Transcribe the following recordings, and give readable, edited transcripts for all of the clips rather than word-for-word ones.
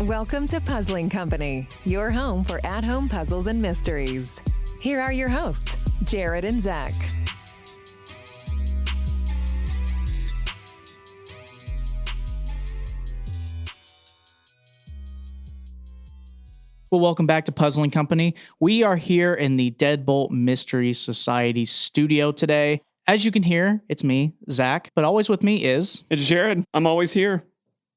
Welcome to Puzzling Company, your home for at-home puzzles and mysteries. Here are your hosts, Jared and Zach. Well, welcome back to Puzzling Company. We are here in the Deadbolt Mystery Society studio today. As you can hear, it's me, Zach, but always with me is... It's Jared. I'm always here.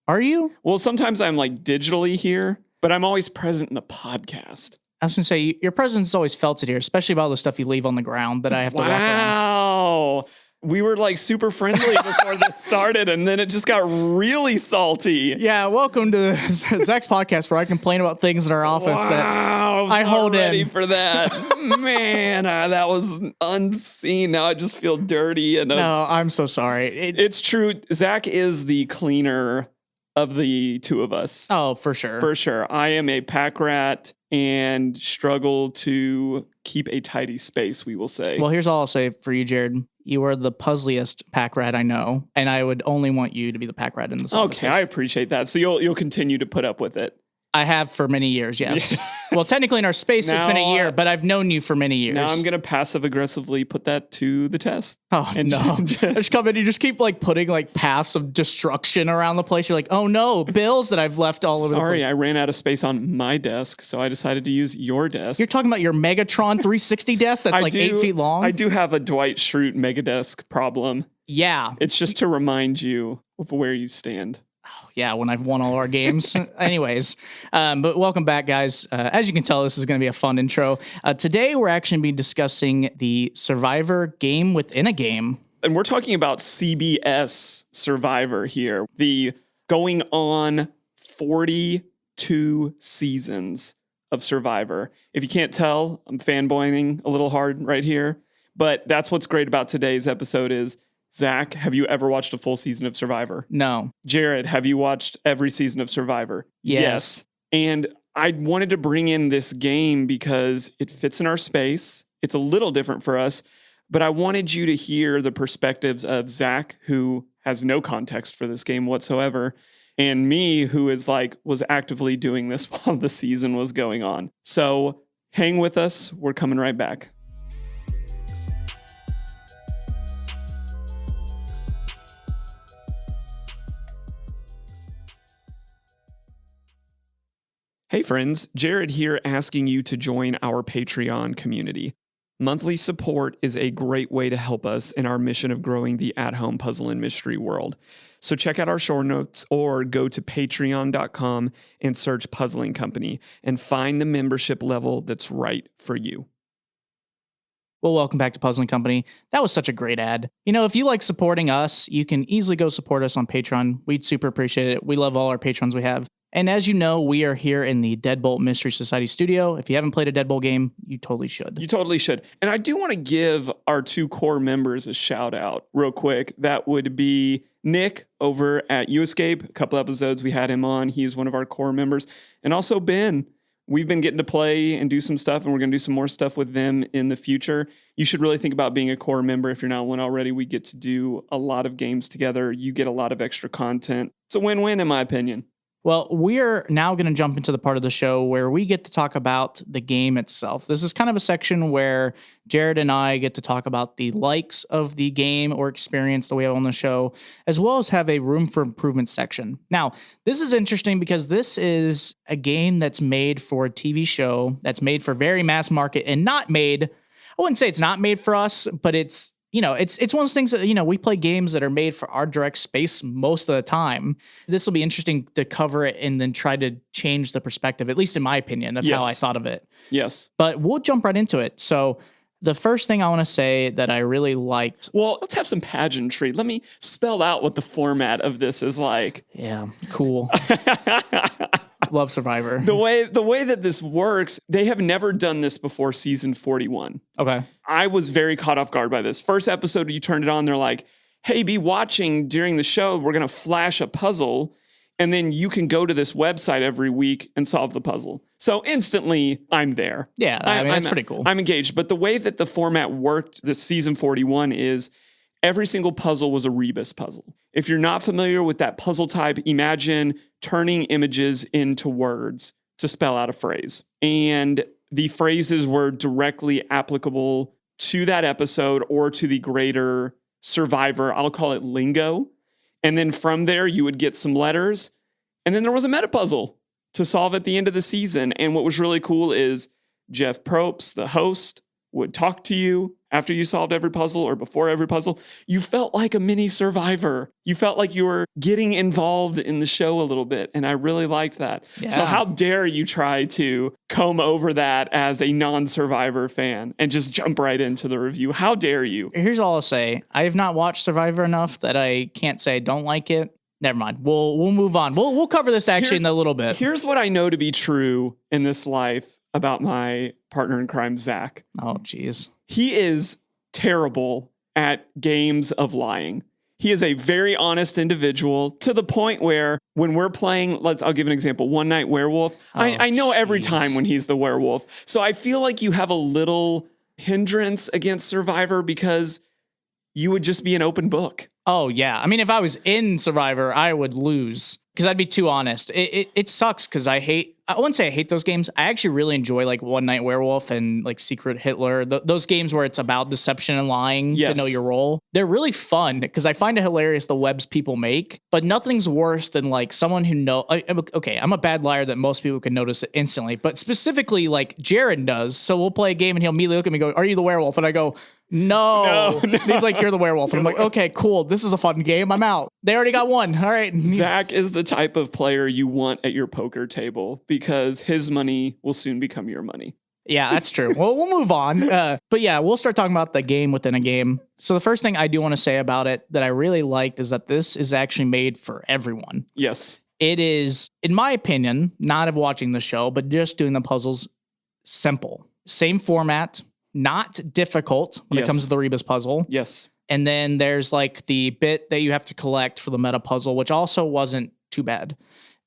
Are you? Well, sometimes I'm like digitally here, but I'm always present in the podcast. I was going to say, your presence is always felt here, especially about the stuff you leave on the ground that I have to walk around. Wow. We were like super friendly before this started, and then it just got really salty. Yeah, welcome to Zach's podcast where I complain about things in our office that I hold ready in. for that. Man, that was unseen. Now I just feel dirty. And no, I'm so sorry. It's true. Zach is the cleaner of the two of us. Oh, for sure. For sure. I am a pack rat and struggle to keep a tidy space, we will say. Well, here's all I'll say for you, Jared. You are the puzzliest pack rat I know, and I would only want you to be the pack rat in this office. Okay, I appreciate that. So you'll continue to put up with it. I have for many years, yes. Well, technically in our space, it's been a year, but I've known you for many years. Now I'm going to passive-aggressively put that to the test. Oh, and no. Just come in, you just keep like putting like paths of destruction around the place. You're like, oh no, bills that I've left all over the place. Sorry, I ran out of space on my desk, so I decided to use your desk. You're talking about your Megatron 360 desk that's 8 feet long? I do have a Dwight Schrute Megadesk problem. Yeah. It's just to remind you of where you stand. Oh, yeah, when I've won all our games. Anyways, but welcome back, guys. As you can tell, this is going to be a fun intro. Today, we're actually going to be discussing the Survivor game within a game. And we're talking about CBS Survivor here. The going on 42 seasons of Survivor. If you can't tell, I'm fanboying a little hard right here. But that's what's great about today's episode is, Zach, have you ever watched a full season of Survivor? No. Jared, have you watched every season of Survivor? Yes. And I wanted to bring in this game because it fits in our space. It's a little different for us, but I wanted you to hear the perspectives of Zach, who has no context for this game whatsoever, and me, who was actively doing this while the season was going on. So hang with us. We're coming right back. Hey friends, Jared here asking you to join our Patreon community. Monthly support is a great way to help us in our mission of growing the at-home puzzle and mystery world. So check out our show notes or go to patreon.com and search Puzzling Company and find the membership level that's right for you. Well, welcome back to Puzzling Company. That was such a great ad. You know, if you like supporting us, you can easily go support us on Patreon. We'd super appreciate it. We love all our patrons we have. And as you know, we are here in the Deadbolt Mystery Society studio. If you haven't played a Deadbolt game, you totally should. You totally should. And I do want to give our two core members a shout out real quick. That would be Nick over at YouEscape. A couple episodes we had him on. He's one of our core members. And also Ben. We've been getting to play and do some stuff, and we're going to do some more stuff with them in the future. You should really think about being a core member if you're not one already. We get to do a lot of games together. You get a lot of extra content. It's a win-win in my opinion. Well, we're now going to jump into the part of the show where we get to talk about the game itself. This is kind of a section where Jared and I get to talk about the likes of the game or experience that we have on the show, as well as have a room for improvement section. Now, this is interesting because this is a game that's made for a TV show, that's made for very mass market and not made, I wouldn't say it's not made for us, but it's one of those things that, we play games that are made for our direct space most of the time. This will be interesting to cover it and then try to change the perspective, at least in my opinion, of how I thought of it. Yes. But we'll jump right into it. So the first thing I want to say that I really liked. Well, let's have some pageantry. Let me spell out what the format of this is like. Yeah, cool. Love Survivor. The way that this works, they have never done this before season 41. Okay. I was very caught off guard by this. First episode, you turned it on, they're like, hey, be watching during the show. We're going to flash a puzzle. And then you can go to this website every week and solve the puzzle. So instantly, I'm there. Yeah, I mean, that's pretty cool. I'm engaged. But the way that the format worked this season 41 is every single puzzle was a rebus puzzle. If you're not familiar with that puzzle type, imagine turning images into words to spell out a phrase. And the phrases were directly applicable to that episode or to the greater Survivor, I'll call it lingo. And then from there, you would get some letters. And then there was a meta puzzle to solve at the end of the season. And what was really cool is Jeff Probst, the host, would talk to you after you solved every puzzle or before every puzzle. You felt like a mini Survivor. You felt like you were getting involved in the show a little bit. And I really liked that. Yeah. So how dare you try to comb over that as a non-Survivor fan and just jump right into the review? How dare you? Here's all I'll say. I have not watched Survivor enough that I can't say I don't like it. Never mind. We'll move on. We'll cover this actually in a little bit. Here's what I know to be true in this life about my partner in crime, Zach. Oh, geez. He is terrible at games of lying. He is a very honest individual to the point where when we're playing, I'll give an example. One Night Werewolf. I know every time when he's the werewolf. So I feel like you have a little hindrance against Survivor because you would just be an open book. Oh, yeah. I mean, if I was in Survivor, I would lose because I'd be too honest. It sucks because I wouldn't say I hate those games. I actually really enjoy like One Night Werewolf and like Secret Hitler. Those games where it's about deception and lying to know your role. They're really fun because I find it hilarious the webs people make, but nothing's worse than like someone who I'm a bad liar that most people can notice it instantly, but specifically like Jared does. So we'll play a game and he'll immediately look at me and go, "Are you the werewolf?" And I go, No. He's like, "You're the werewolf." And I'm like, "Okay, cool. This is a fun game. I'm out." They already got one. All right. Zach is the type of player you want at your poker table because his money will soon become your money. Yeah, that's true. Well, we'll move on. But yeah, we'll start talking about the game within a game. So the first thing I do want to say about it that I really liked is that this is actually made for everyone. Yes. It is, in my opinion, not of watching the show, but just doing the puzzles, simple. Same format. Not difficult when it comes to the Rebus puzzle. Yes. And then there's like the bit that you have to collect for the meta puzzle, which also wasn't too bad.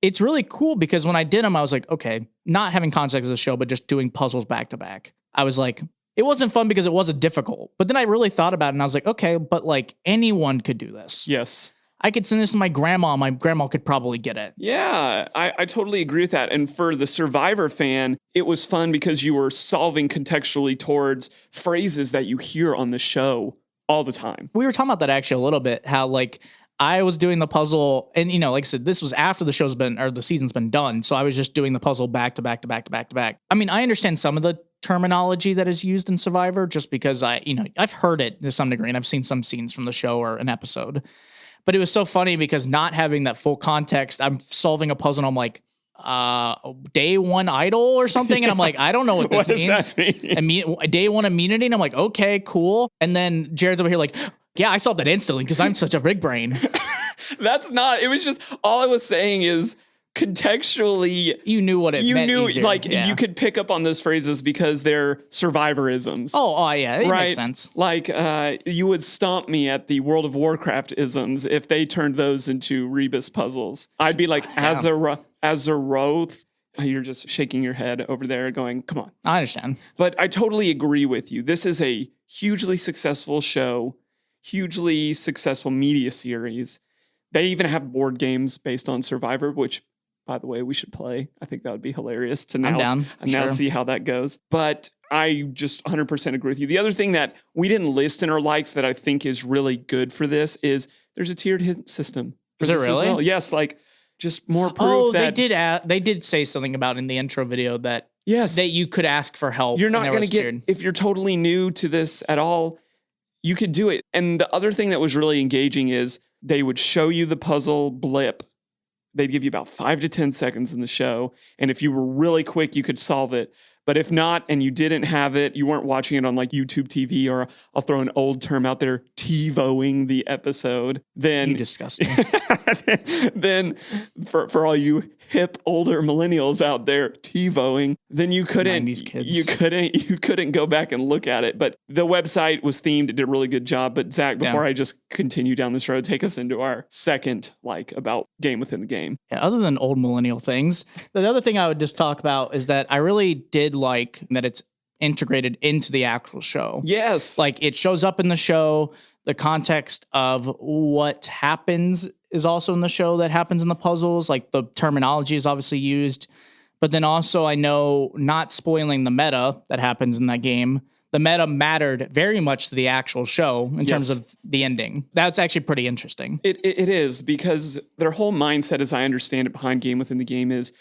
It's really cool because when I did them, I was like, okay, not having context of the show, but just doing puzzles back to back. I was like, it wasn't fun because it wasn't difficult. But then I really thought about it and I was like, okay, but like anyone could do this. Yes. I could send this to my grandma. My grandma could probably get it. Yeah, I totally agree with that. And for the Survivor fan, it was fun because you were solving contextually towards phrases that you hear on the show all the time. We were talking about that actually a little bit, how like I was doing the puzzle and, you know, like I said, this was after the season's been done. So I was just doing the puzzle back to back to back to back to back. I mean, I understand some of the terminology that is used in Survivor just because I've heard it to some degree and I've seen some scenes from the show or an episode. But it was so funny because not having that full context, I'm solving a puzzle and I'm like, day one idol or something. And I'm like, I don't know what this means. Does that mean? Day one immunity. And I'm like, okay, cool. And then Jared's over here like, yeah, I solved that instantly because I'm such a big brain. That's not, it was just, all I was saying is contextually. You knew what it meant. You knew, easier. like, you could pick up on those phrases because they're Survivorisms. Oh, yeah, it makes sense. Like, you would stomp me at the World of Warcraft isms if they turned those into Rebus puzzles. I'd be like, Azeroth. You're just shaking your head over there going, come on. I understand. But I totally agree with you. This is a hugely successful show, hugely successful media series. They even have board games based on Survivor, which, by the way, we should play. I think that would be hilarious to now see how that goes. But I just 100% agree with you. The other thing that we didn't list in our likes that I think is really good for this is there's a tiered hit system. Is it really? Well. Yes, like just more proof that they did say something about in the intro video that that you could ask for help. You're not going to get, if you're totally new to this at all, you could do it. And the other thing that was really engaging is they would show you the puzzle blip. They'd give you about 5 to 10 seconds in the show. And if you were really quick, you could solve it. But if not, and you didn't have it, you weren't watching it on like YouTube TV, or I'll throw an old term out there, TiVoing the episode, then You disgust me. then for all you hip older millennials out there TiVoing, then you couldn't 90s kids. you couldn't go back and look at it. But the website was themed, it did a really good job. But Zach, before I just continue down this road, take us into our second about game within the game. Yeah, other than old millennial things, the other thing I would just talk about is that I really did like that it's integrated into the actual show. Yes. Like it shows up in the show. The context of what happens is also in the show that happens in the puzzles. Like the terminology is obviously used. But then also I know, not spoiling the meta that happens in that game, the meta mattered very much to the actual show in terms of the ending. That's actually pretty interesting. It is, because their whole mindset, as I understand it, behind game within the game is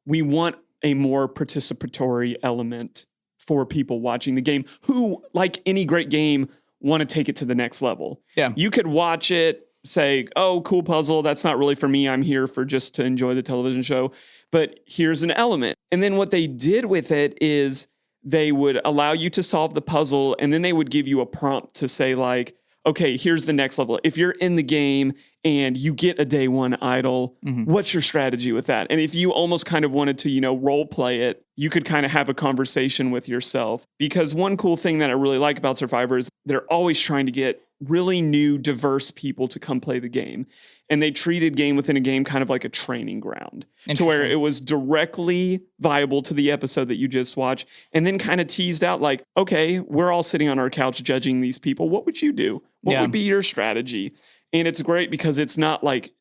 we want a more participatory element for people watching the game who, like any great game, want to take it to the next level. Yeah. You could watch it, say, oh, cool puzzle. That's not really for me. I'm here for just to enjoy the television show. But here's an element. And then what they did with it is they would allow you to solve the puzzle, and then they would give you a prompt to say like, okay, here's the next level. If you're in the game and you get a day one idol, what's your strategy with that? And if you almost kind of wanted to, role play it, you could kind of have a conversation with yourself. Because one cool thing that I really like about Survivor is they're always trying to get really new, diverse people to come play the game. And they treated game within a game kind of like a training ground, to where it was directly viable to the episode that you just watched, and then kind of teased out like, okay, we're all sitting on our couch judging these people. What would you do? What would be your strategy? And it's great because it's not like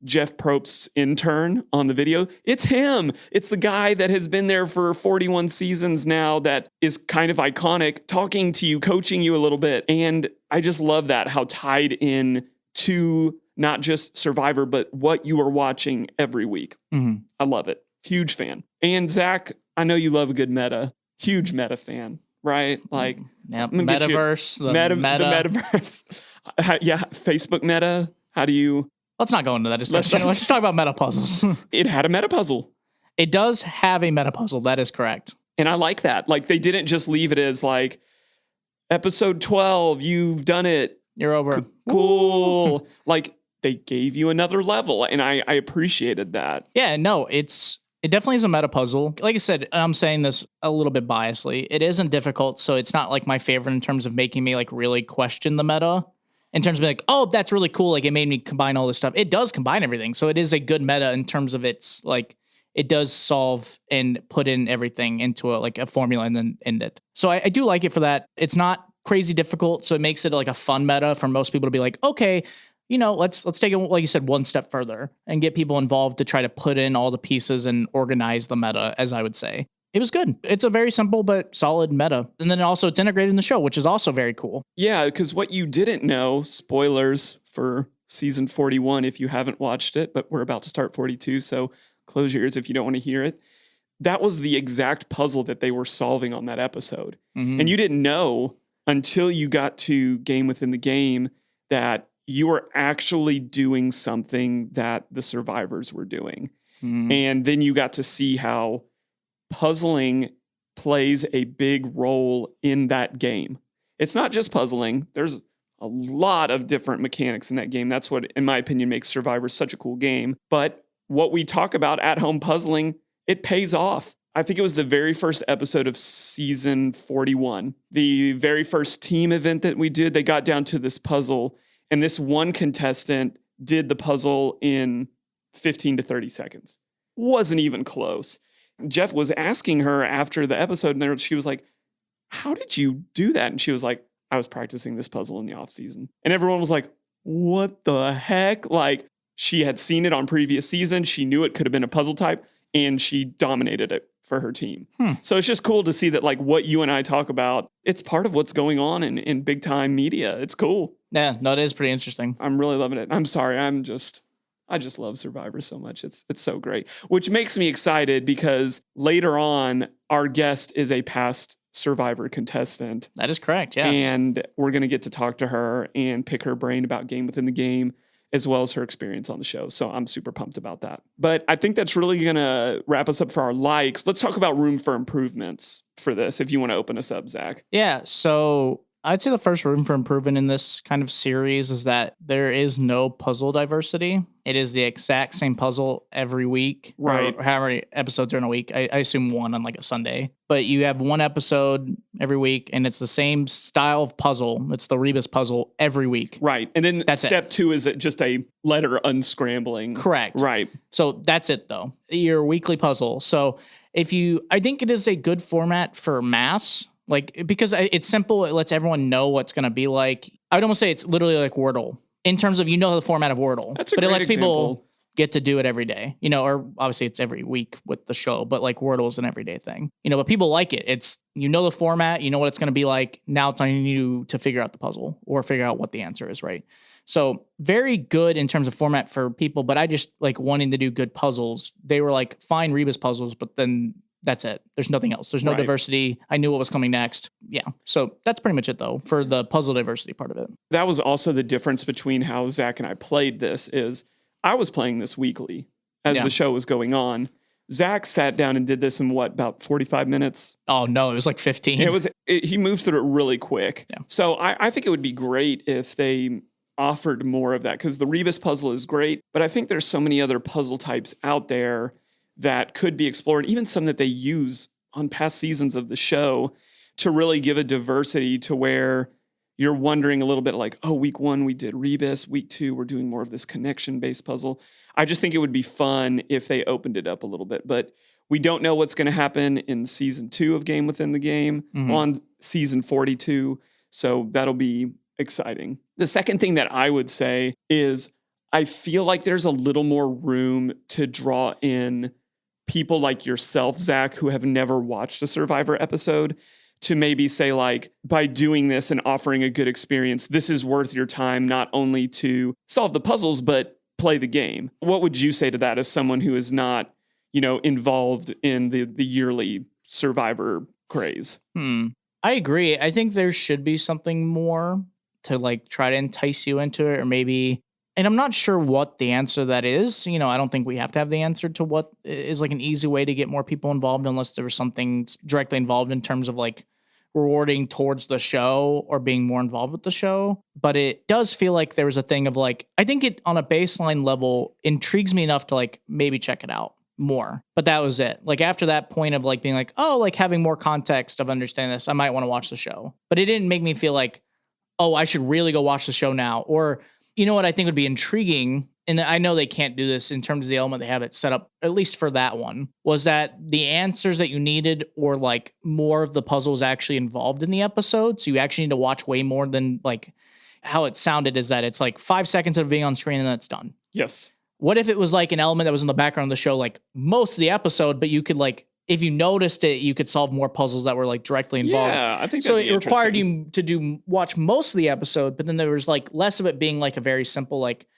Jeff Probst's intern on the video. It's him. It's the guy that has been there for 41 seasons now, that is kind of iconic, talking to you, coaching you a little bit. And I just love that, how tied in to not just Survivor, but what you are watching every week. I love it. Huge fan. And Zach, I know you love a good meta. Huge meta fan, right? Like, metaverse, the metaverse. Facebook meta. How do you... Let's not go into that discussion. Let's just talk about meta puzzles. It had a meta puzzle. It does have a meta puzzle. That is correct. And I like that. Like, they didn't just leave it as like, episode 12, you've done it. You're over. Cool. Like, they gave you another level, and I appreciated that. Yeah, no, it definitely is a meta puzzle. Like I said, I'm saying this a little bit biasly. It isn't difficult, so it's not like my favorite in terms of making me like really question the meta. In terms of being like, oh, that's really cool. Like it made me combine all this stuff. It does combine everything. So it is a good meta in terms of its like, it does solve and put in everything into a formula and then end it. So I do like it for that. It's not crazy difficult. So it makes it like a fun meta for most people to be like, okay, let's take it, like you said, one step further and get people involved to try to put in all the pieces and organize the meta, as I would say. It was good. It's a very simple but solid meta. And then also it's integrated in the show, which is also very cool. Yeah, because what you didn't know, spoilers for season 41 if you haven't watched it, but we're about to start 42, so close your ears if you don't want to hear it. That was the exact puzzle that they were solving on that episode. And you didn't know until you got to game within the game that you were actually doing something that the survivors were doing. And then you got to see how puzzling plays a big role in that game. It's not just puzzling. There's a lot of different mechanics in that game. That's what, in my opinion, makes Survivor such a cool game. But what we talk about at-home puzzling, it pays off. I think it was the very first episode of season 41. The very first team event that we did, they got down to this puzzle, and this one contestant did the puzzle in 15 to 30 seconds. Wasn't even close. Jeff was asking her after the episode, and she was like, how did you do that? And she was like, I was practicing this puzzle in the off season. And everyone was like, what the heck? Like, she had seen it on previous seasons. She knew it could have been a puzzle type, and she dominated it for her team. So it's just cool to see that, like, what you and I talk about, it's part of what's going on in big time media. It's cool. Yeah, no, it is pretty interesting. I'm really loving it. I'm sorry. I just love Survivor so much. It's so great, which makes me excited because later on, our guest is a past Survivor contestant. That is correct, yes. And we're going to get to talk to her and pick her brain about game within the game. as well as her experience on the show. So I'm super pumped about that. But I think that's really going to wrap us up for our likes. Let's talk about room for improvements for this, if you want to open us up, Zach. Yeah, so I'd say the first room for improvement in this kind of series is that there is no puzzle diversity. It is the exact same puzzle every week, Right. Or however many episodes are in a week. I assume one on like a Sunday, but you have one episode every week, and it's the same style of puzzle. It's the Rebus puzzle every week. Right. And then That's step 2 is just a letter unscrambling. Correct. Right. So that's it though. Your weekly puzzle. So I think it is a good format for mass. Like, because it's simple, it lets everyone know what's going to be like. I would almost say it's literally like Wordle in terms of, the format of Wordle. That's a but it great lets example. people get to do it every day, or obviously it's every week with the show, but like Wordle is an everyday thing, but people like it. It's, the format, what it's going to be like. Now it's on you to figure out the puzzle or figure out what the answer is, right? So very good in terms of format for people, but I just like wanting to do good puzzles. They were like fine Rebus puzzles, but then that's it. There's nothing else. There's no Right. diversity. I knew what was coming next. Yeah. So that's pretty much it though for the puzzle diversity part of it. That was also the difference between how Zach and I played this is I was playing this weekly as Yeah. the show was going on. Zach sat down and did this in about 45 minutes? Oh no, it was like 15. He moved through it really quick. Yeah. So I think it would be great if they offered more of that, because the Rebus puzzle is great, but I think there's so many other puzzle types out there that could be explored, even some that they use on past seasons of the show to really give a diversity to where you're wondering a little bit like, oh, week 1, we did Rebus. Week 2, we're doing more of this connection-based puzzle. I just think it would be fun if they opened it up a little bit, but we don't know what's going to happen in season 2 of Game Within the Game on season 42. So that'll be exciting. The second thing that I would say is I feel like there's a little more room to draw in people like yourself, Zach, who have never watched a Survivor episode, to maybe say, like, by doing this and offering a good experience, this is worth your time, not only to solve the puzzles, but play the game. What would you say to that as someone who is not, involved in the yearly Survivor craze? I agree. I think there should be something more to like try to entice you into it, or maybe, and I'm not sure what the answer to that is. I don't think we have to have the answer to what is like an easy way to get more people involved, unless there was something directly involved in terms of like rewarding towards the show or being more involved with the show. But it does feel like there was a thing of like, I think it on a baseline level intrigues me enough to like maybe check it out more. But that was it. Like after that point of like being like, oh, like having more context of understanding this, I might want to watch the show. But it didn't make me feel like, oh, I should really go watch the show now. Or, what I think would be intriguing, and I know they can't do this in terms of the element they have it set up, at least for that one, was that the answers that you needed or like more of the puzzles actually involved in the episode. So you actually need to watch way more than like how it sounded is that it's like 5 seconds of being on screen and then it's done. Yes. What if it was like an element that was in the background of the show, like most of the episode, but you could like, if you noticed it, you could solve more puzzles that were like directly involved. Yeah, I think so. that'd be It required interesting. you to watch most of the episode, but then there was like less of it being like a very simple, like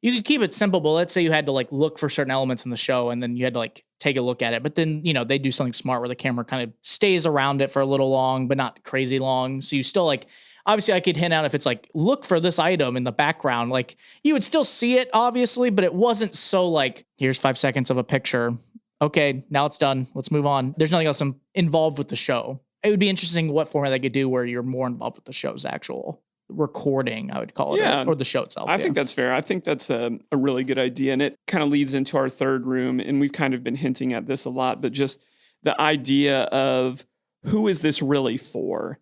you could keep it simple, but let's say you had to like look for certain elements in the show and then you had to like take a look at it. But then, they do something smart where the camera kind of stays around it for a little long, but not crazy long. So you still like, obviously I could hint out if it's like, look for this item in the background, like you would still see it obviously, but it wasn't so like, here's 5 seconds of a picture. Okay, now it's done. Let's move on. There's nothing else involved with the show. It would be interesting what format they could do where you're more involved with the show's actual recording, I would call it, or the show itself. I think that's fair. I think that's a really good idea. And it kind of leads into our third room. And we've kind of been hinting at this a lot, but just the idea of who is this really for?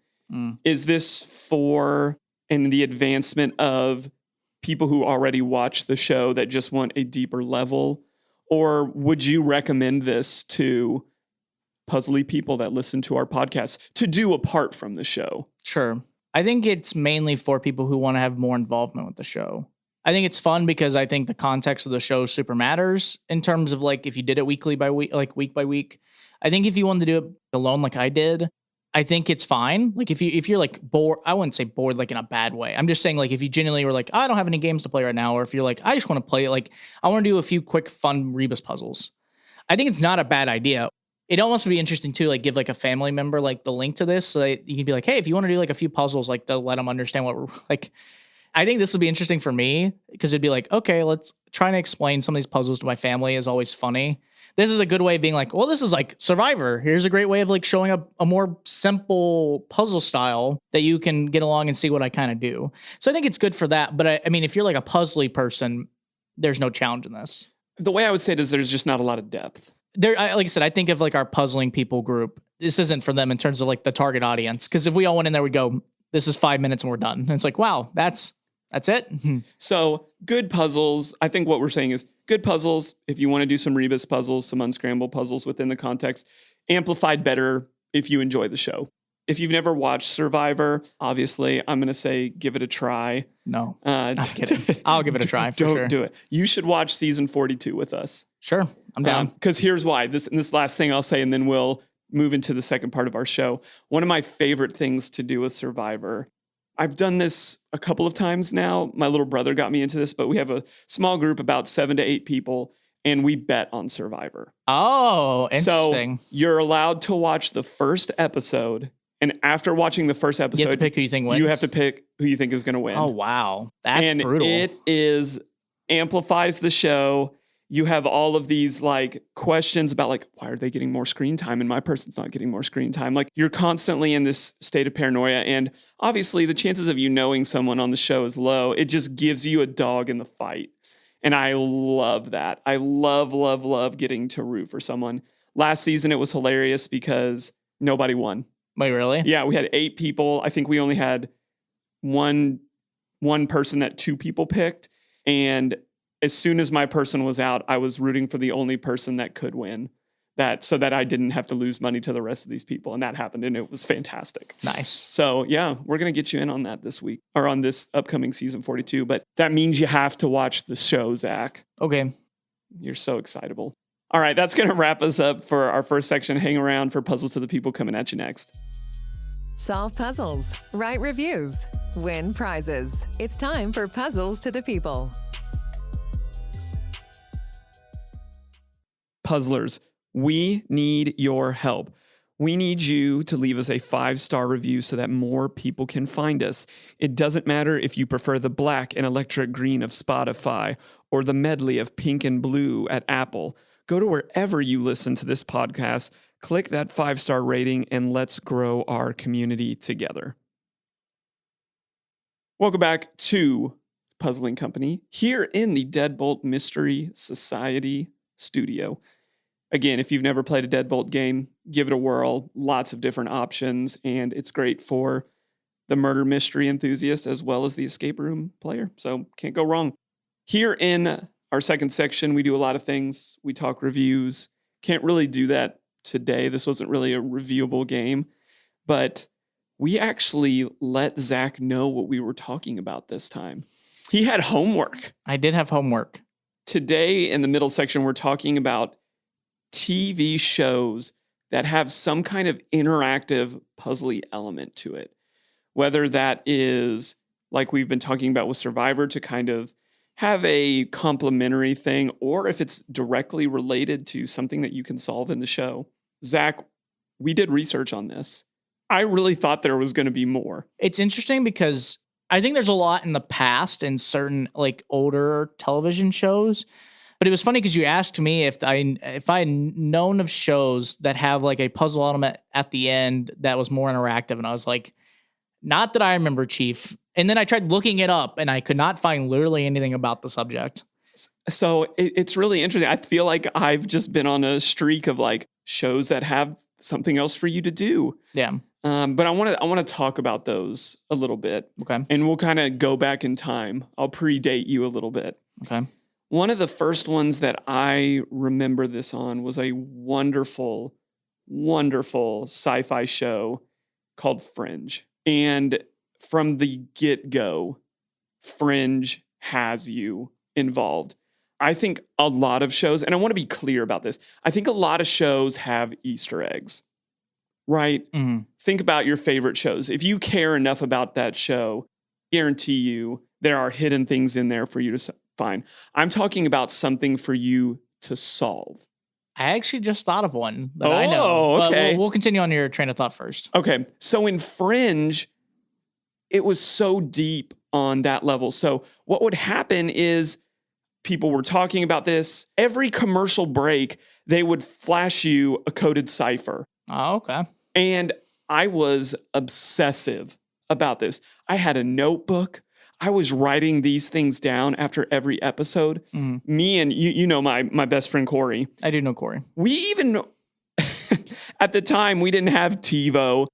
Is this for and the advancement of people who already watch the show that just want a deeper level? Or would you recommend this to puzzly people that listen to our podcast to do apart from the show? Sure. I think it's mainly for people who want to have more involvement with the show. I think it's fun because I think the context of the show super matters in terms of like if you did it weekly by week, like week by week. I think if you wanted to do it alone like I did, I think it's fine. Like if you're like bored, I wouldn't say bored like in a bad way. I'm just saying like if you genuinely were like, I don't have any games to play right now, or if you're like, I just want to play it, like I want to do a few quick fun Rebus puzzles. I think it's not a bad idea. It almost would be interesting too, like give like a family member like the link to this, so that you can be like, hey, if you want to do like a few puzzles, like to let them understand what like I think this would be interesting for me because it'd be like, okay, let's try to explain some of these puzzles to my family is always funny. This is a good way of being like, well, this is like Survivor. Here's a great way of like showing up a more simple puzzle style that you can get along and see what I kind of do. So I think it's good for that. But I mean, if you're like a puzzly person, there's no challenge in this. The way I would say it is there's just not a lot of depth. Like I said, I think of like our puzzling people group. This isn't for them in terms of like the target audience. Because if we all went in there, we'd go, this is 5 minutes and we're done. And it's like, wow, that's it. So good puzzles. I think what we're saying is good puzzles. If you want to do some rebus puzzles, some unscrambled puzzles within the context, amplified better if you enjoy the show. If you've never watched Survivor, obviously, I'm going to say give it a try. No, I'm kidding. I'll give it a try for sure. Don't do it. You should watch season 42 with us. Sure, I'm down. Because here's why. This last thing I'll say, and then we'll move into the second part of our show. One of my favorite things to do with Survivor, I've done this a couple of times now. My little brother got me into this, but we have a small group, about 7 to 8 people, and we bet on Survivor. Oh, interesting. So you're allowed to watch the first episode. And after watching the first episode, you have to pick who you think wins. You have to pick who you think is going to win. Oh, wow. That's brutal. It amplifies the show. You have all of these like questions about like, why are they getting more screen time and my person's not getting more screen time? Like you're constantly in this state of paranoia. And obviously the chances of you knowing someone on the show is low. It just gives you a dog in the fight. And I love that. I love getting to root for someone. Last season, it was hilarious because nobody won. Wait, really? Yeah, we had 8 people. I think we only had one person that 2 people picked. And as soon as my person was out, I was rooting for the only person that could win, so that I didn't have to lose money to the rest of these people. And that happened, and it was fantastic. Nice. So yeah, we're going to get you in on that this week, or on this upcoming season 42. But that means you have to watch the show, Zach. Okay. You're so excitable. All right, that's going to wrap us up for our first section. Hang around for Puzzles to the People coming at you next. Solve puzzles, write reviews, win prizes. It's time for Puzzles to the People. Puzzlers, we need your help. We need you to leave us a 5-star review so that more people can find us. It doesn't matter if you prefer the black and electric green of Spotify or the medley of pink and blue at Apple. Go to wherever you listen to this podcast, click that 5-star rating, and let's grow our community together. Welcome back to Puzzling Company here in the Deadbolt Mystery Society studio. Again, if you've never played a Deadbolt game, give it a whirl. Lots of different options, and it's great for the murder mystery enthusiast as well as the escape room player. So can't go wrong. Here in our second section, we do a lot of things. We talk reviews. Can't really do that today. This wasn't really a reviewable game, but we actually let Zach know what we were talking about this time. He had homework. I did have homework. Today in the middle section, we're talking about TV shows that have some kind of interactive puzzly element to it. Whether that is, like we've been talking about with Survivor, to kind of have a complementary thing, or if it's directly related to something that you can solve in the show. Zach, we did research on this. I really thought there was going to be more. It's interesting because I think there's a lot in the past in certain like older television shows. But it was funny because you asked me if I known of shows that have like a puzzle element at the end that was more interactive. And I was like, not that I remember, Chief. And then I tried looking it up and I could not find literally anything about the subject. So it's really interesting. I feel like I've just been on a streak of like shows that have something else for you to do. Yeah. But I want to talk about those a little bit. Okay. And we'll kind of go back in time. I'll predate you a little bit. Okay. One of the first ones that I remember this on was a wonderful, wonderful sci-fi show called Fringe. And from the get-go, Fringe has you involved. I think a lot of shows, and I want to be clear about this, I think a lot of shows have Easter eggs, right? Mm-hmm. Think about your favorite shows. If you care enough about that show, I guarantee you there are hidden things in there for you to find. I'm talking about something for you to solve. I actually just thought of one that I know. Oh, okay. But we'll continue on your train of thought first. Okay. So in Fringe, it was so deep on that level. So what would happen is people were talking about this. Every commercial break, they would flash you a coded cipher. Oh, okay. And I was obsessive about this. I had a notebook. I was writing these things down after every episode. Me and you know my best friend Corey. I do know Corey. We even at the time we didn't have TiVo.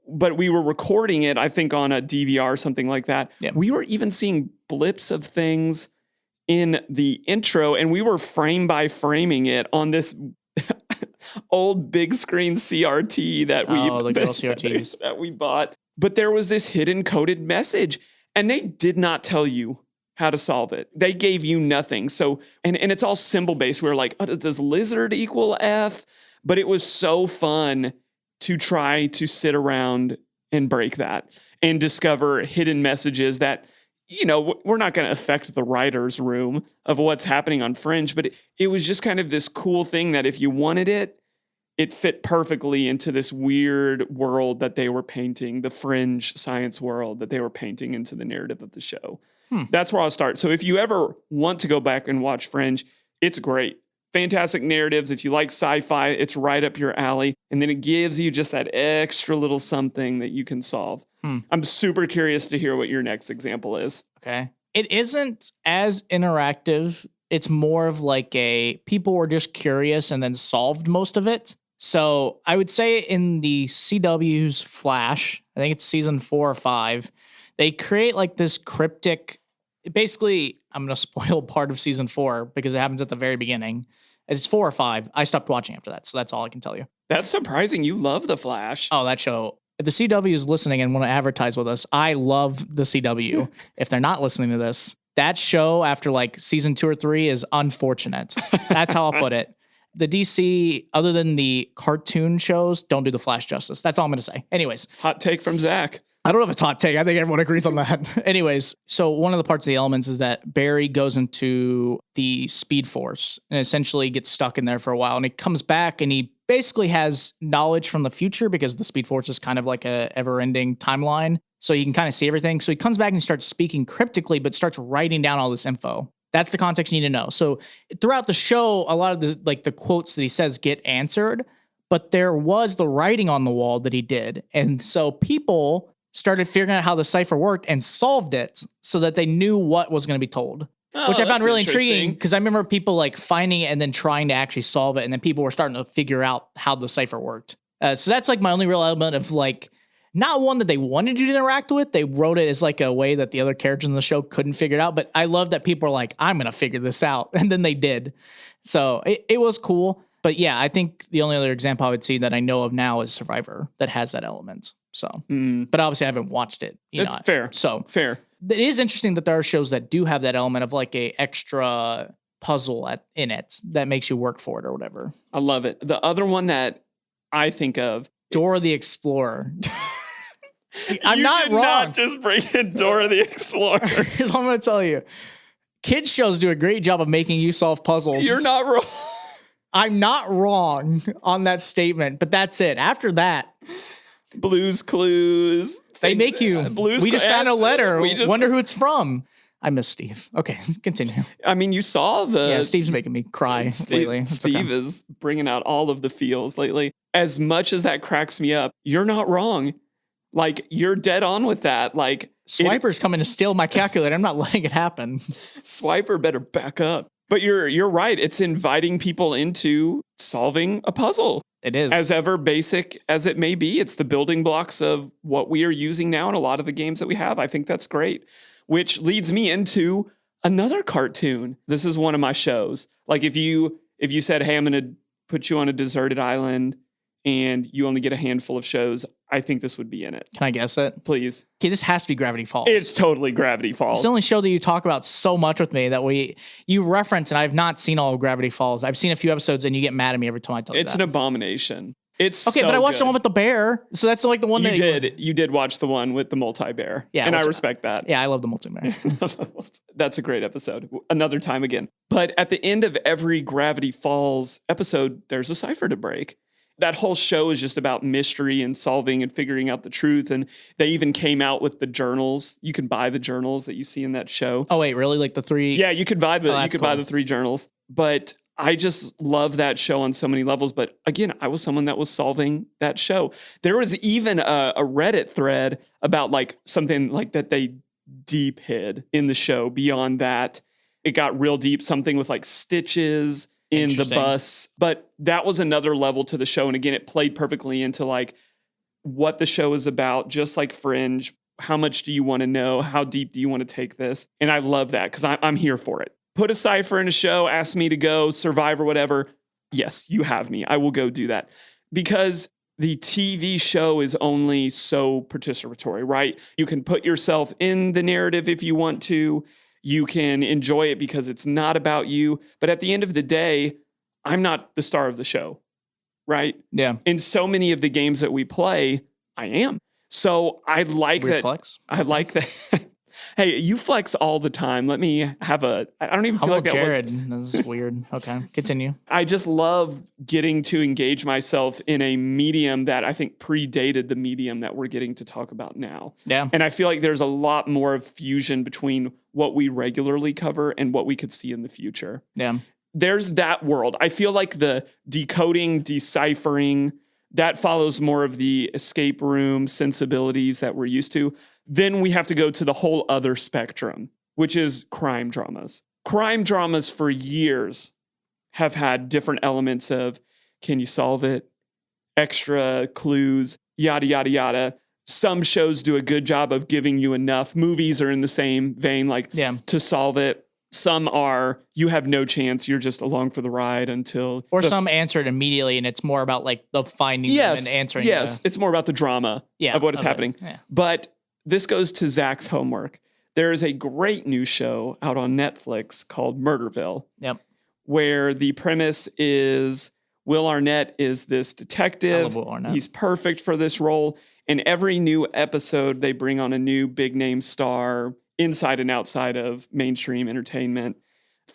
But we were recording it, I think, on a DVR or something like that. Yeah. We were even seeing blips of things in the intro, and we were frame by framing it on this old big screen CRT that CRTs that we bought. But there was this hidden coded message, and they did not tell you how to solve it. They gave you nothing. So, and it's all symbol based. We were like, oh, does lizard equal F? But it was so fun to try to sit around and break that and discover hidden messages that, you know, we're not going to affect the writer's room of what's happening on Fringe, but it was just kind of this cool thing that if you wanted it, it fit perfectly into this weird world that they were painting, the Fringe science world that they were painting into the narrative of the show. That's where I'll start. So if you ever want to go back and watch Fringe, it's great. Fantastic narratives. If you like sci-fi, it's right up your alley. And then it gives you just that extra little something that you can solve. I'm super curious to hear what your next example is. Okay. It isn't as interactive. It's more of like people were just curious and then solved most of it. So I would say in the CW's Flash, I think it's season 4 or 5, they create like this cryptic, basically, I'm going to spoil part of season 4 because it happens at the very beginning. It's 4 or 5. I stopped watching after that, so that's all I can tell you. That's surprising. You love The Flash. Oh, that show. If the CW is listening and want to advertise with us, I love the CW. If they're not listening to this, that show after like season 2 or 3 is unfortunate. That's how I'll put it. The DC, other than the cartoon shows, don't do the Flash justice. That's all I'm going to say. Anyways. Hot take from Zach. I don't know if it's hot take. I think everyone agrees on that. Anyways, so one of the parts of the elements is that Barry goes into the Speed Force and essentially gets stuck in there for a while. And he comes back and he basically has knowledge from the future because the Speed Force is kind of like a ever-ending timeline. So you can kind of see everything. So he comes back and starts speaking cryptically, but starts writing down all this info. That's the context you need to know. So throughout the show, a lot of the quotes that he says get answered, but there was the writing on the wall that he did. And so people started figuring out how the cipher worked and solved it so that they knew what was going to be told, which I found really intriguing because I remember people like finding it and then trying to actually solve it. And then people were starting to figure out how the cipher worked. So that's like my only real element of like, not one that they wanted you to interact with. They wrote it as like a way that the other characters in the show couldn't figure it out. But I love that people are like, I'm going to figure this out. And then they did. So it was cool. But yeah, I think the only other example I would see that I know of now is Survivor that has that element. So, but obviously I haven't watched it. It's fair. So fair. It is interesting that there are shows that do have that element of like a extra puzzle in it that makes you work for it or whatever. I love it. The other one that I think of, Dora the Explorer. I'm not wrong. Not just bring in Dora the Explorer. Here's what I'm going to tell you. Kids shows do a great job of making you solve puzzles. You're not wrong. I'm not wrong on that statement, but that's it. After that, Blue's Clues. They make you. We just found a letter. Wonder who it's from. I miss Steve. Okay, continue. I mean, you saw Steve's making me cry lately. Steve is bringing out all of the feels lately. As much as that cracks me up, you're not wrong. Like, you're dead on with that. Like, Swiper's coming to steal my calculator. I'm not letting it happen. Swiper better back up. But you're right. It's inviting people into solving a puzzle. It is. As ever basic as it may be, it's the building blocks of what we are using now in a lot of the games that we have. I think that's great. Which leads me into another cartoon. This is one of my shows. Like if you said, hey, I'm going to put you on a deserted island and you only get a handful of shows, I think this would be in it. Can I guess it? Please. Okay, this has to be Gravity Falls. It's totally Gravity Falls. It's the only show that you talk about so much with me that you reference, and I've not seen all of Gravity Falls. I've seen a few episodes, and you get mad at me every time I tell you that. It's an abomination. It's okay, so but I watched good. the one with the bear, so that's like the one You did watch the one with the multi-bear. Yeah, and I respect that. Yeah, I love the multi-bear. That's a great episode. Another time again. But at the end of every Gravity Falls episode, there's a cipher to break. that whole show is just about mystery and solving and figuring out the truth. And they even came out with the journals. You can buy the journals that you see in that show. Oh wait, really? Like the 3? Yeah, you could buy cool. the 3 journals. But I just love that show on so many levels. But again, I was someone that was solving that show. There was even a Reddit thread about like something like that they deep hid in the show. Beyond that, it got real deep, something with like stitches in the bus. But that was another level to the show. And again, it played perfectly into like what the show is about, just like Fringe. How much do you want to know? How deep do you want to take this? And I love that because I'm here for it. Put a cipher in a show, ask me to go, survive or whatever. Yes, you have me. I will go do that. Because the TV show is only so participatory, right? You can put yourself in the narrative if you want to. You can enjoy it because it's not about you. But at the end of the day, I'm not the star of the show, right? Yeah. In so many of the games that we play, I am. So I like Weird that. Flex. I like that. Hey, you flex all the time. Let me have I don't even How feel about like that Jared? This is weird. Okay, continue. I just love getting to engage myself in a medium that I think predated the medium that we're getting to talk about now. Yeah. And I feel like there's a lot more of fusion between what we regularly cover and what we could see in the future. Yeah. There's that world. I feel like the decoding, deciphering, that follows more of the escape room sensibilities that we're used to. Then we have to go to the whole other spectrum, which is crime dramas. Crime dramas for years have had different elements of, can you solve it? Extra clues, yada, yada, yada. Some shows do a good job of giving you enough. Movies are in the same vein, like to solve it. Some are, you have no chance. You're just along for the ride until... Or some answer it immediately, and it's more about like the finding them and answering. Yes, it's more about the drama of what is happening. Yeah. But this goes to Zach's homework. There is a great new show out on Netflix called Murderville. Yep. Where the premise is Will Arnett is this detective. I love Will Arnett. He's perfect for this role. And every new episode, they bring on a new big name star inside and outside of mainstream entertainment.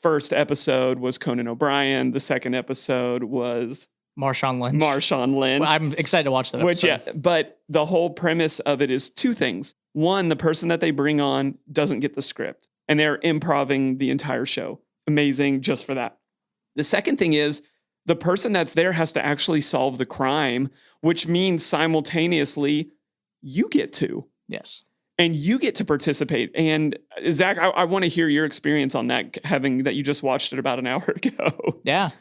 First episode was Conan O'Brien. The second episode was Marshawn Lynch. Well, I'm excited to watch that episode. But the whole premise of it is 2 things. One, the person that they bring on doesn't get the script, and they're improvising the entire show. Amazing just for that. The second thing is the person that's there has to actually solve the crime, which means simultaneously you get to. Yes. And you get to participate. And Zach, I want to hear your experience on that, having that you just watched it about an hour ago. Yeah.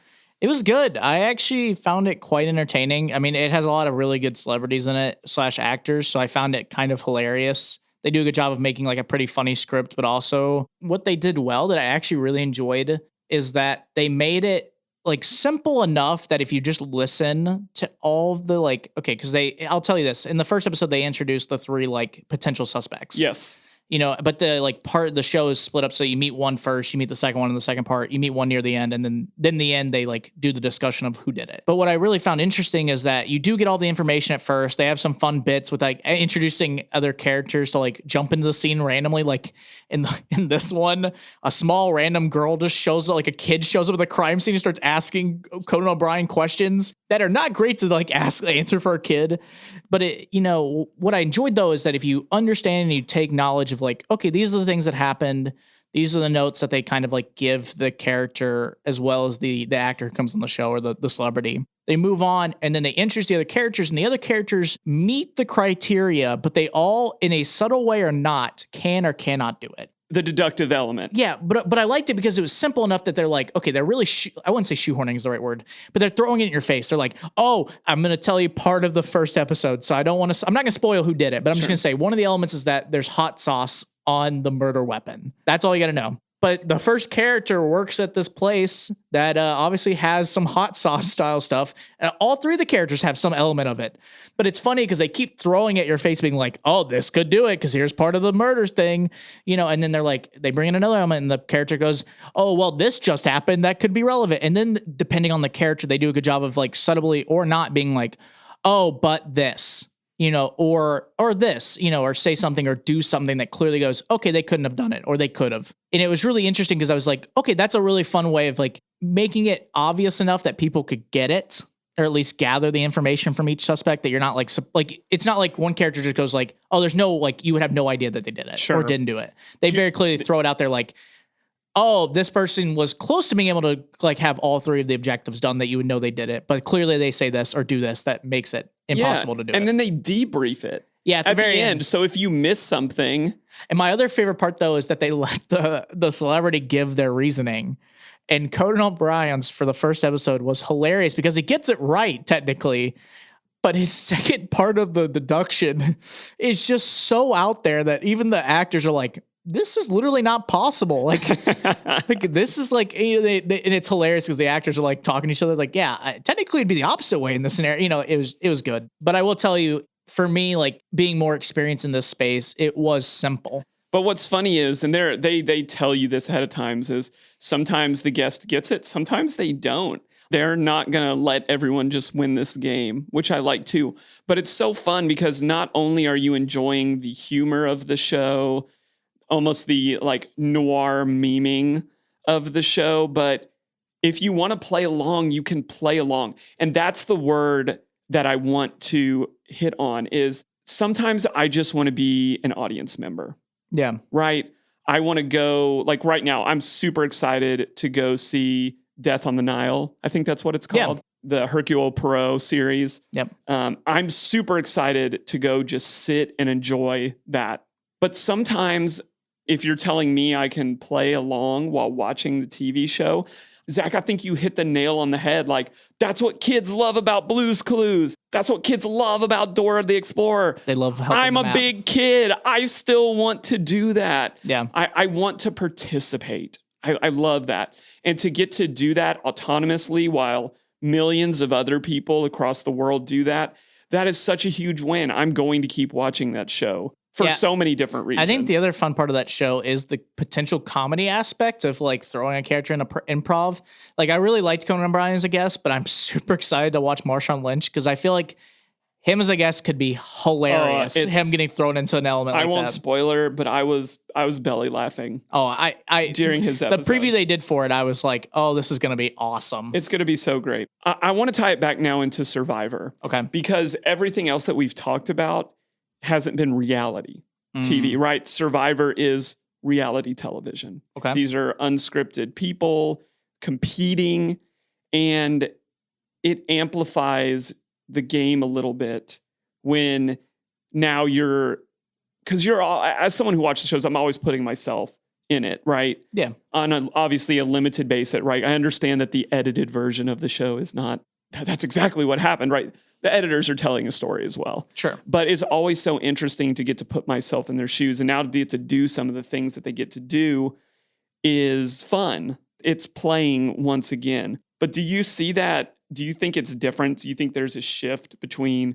It was good. I actually found it quite entertaining. I mean, it has a lot of really good celebrities in it / actors. So I found it kind of hilarious. They do a good job of making like a pretty funny script, but also what they did well that I actually really enjoyed is that they made it like simple enough that if you just listen to all of the like, okay, because I'll tell you this, in the first episode, they introduced the 3 like potential suspects. Yes. You know, but the like part of the show is split up. So you meet one first, you meet the second one in the second part, you meet one near the end, and then in the end they like do the discussion of who did it. But what I really found interesting is that you do get all the information at first. They have some fun bits with like introducing other characters to like jump into the scene randomly. Like in this one, a small random girl just shows up, like a kid shows up at the crime scene and starts asking Conan O'Brien questions that are not great to like answer for a kid. But it, you know, what I enjoyed though is that if you understand and you take knowledge of like, okay, these are the things that happened. These are the notes that they kind of like give the character as well as the actor who comes on the show or the celebrity. They move on and then they introduce the other characters and the other characters meet the criteria, but they all in a subtle way or not can or cannot do it. The deductive element. Yeah, but I liked it because it was simple enough that they're like, okay, they're really, I wouldn't say shoehorning is the right word, but they're throwing it in your face. They're like, oh, I'm going to tell you part of the first episode. So I'm not going to spoil who did it, but I'm just going to say one of the elements is that there's hot sauce on the murder weapon. That's all you got to know. But the first character works at this place that obviously has some hot sauce style stuff. And all 3 of the characters have some element of it. But it's funny because they keep throwing at your face being like, oh, this could do it because here's part of the murders thing. You know, and then they're like, they bring in another element and the character goes, oh, well, this just happened. That could be relevant. And then depending on the character, they do a good job of like subtly or not being like, oh, but this. You know, or this, you know, or say something or do something that clearly goes, okay, they couldn't have done it or they could have. And it was really interesting because I was like, okay, that's a really fun way of like making it obvious enough that people could get it or at least gather the information from each suspect, that you're not like it's not like one character just goes like, oh, there's no, like, you would have no idea that they did it or didn't do it. They very clearly throw it out there like, oh, this person was close to being able to like have all three of the objectives done, that you would know they did it, but clearly they say this or do this that makes it impossible to do it. And then they debrief it. Yeah, at the very end. So if you miss something. And my other favorite part though is that they let the celebrity give their reasoning. And Conan O'Brien's for the first episode was hilarious because he gets it right technically, but his second part of the deduction is just so out there that even the actors are like, this is literally not possible. Like this is like, you know, and it's hilarious because the actors are like talking to each other like, yeah, technically it'd be the opposite way in this scenario. You know, it was good. But I will tell you, for me, like being more experienced in this space, it was simple. But what's funny is, and they tell you this ahead of times, is sometimes the guest gets it, sometimes they don't. They're not going to let everyone just win this game, which I like too. But it's so fun because not only are you enjoying the humor of the show, almost the like noir memeing of the show, but if you want to play along, you can play along. And that's the word that I want to hit on is sometimes I just want to be an audience member. Yeah. Right. I want to go, like right now, I'm super excited to go see Death on the Nile. I think that's what it's called. Yeah. The Hercule Poirot series. Yep. I'm super excited to go just sit and enjoy that. But sometimes if you're telling me I can play along while watching the TV show, Zach, I think you hit the nail on the head. Like, that's what kids love about Blue's Clues. That's what kids love about Dora the Explorer. They love helping I'm a big kid. I still want to do that. Yeah. I want to participate. I love that. And to get to do that autonomously while millions of other people across the world do that, that is such a huge win. I'm going to keep watching that show. For so many different reasons. I think the other fun part of that show is the potential comedy aspect of like throwing a character in improv. Like I really liked Conan O'Brien as a guest, but I'm super excited to watch Marshawn Lynch because I feel like him as a guest could be hilarious. Him getting thrown into an element like that. I won't spoiler, but I was belly laughing. Oh, I during his episode. The preview they did for it, I was like, oh, this is going to be awesome. It's going to be so great. I want to tie it back now into Survivor. Okay. Because everything else that we've talked about hasn't been reality TV, right? Survivor is reality television. Okay. These are unscripted people competing, and it amplifies the game a little bit when now because you're all, as someone who watches shows, I'm always putting myself in it, right? Yeah. On obviously a limited basis, right? I understand that the edited version of the show is not, that's exactly what happened, right? The editors are telling a story as well. Sure. But it's always so interesting to get to put myself in their shoes. And now to get to do some of the things that they get to do is fun. It's playing once again. But do you see that? Do you think it's different? Do you think there's a shift between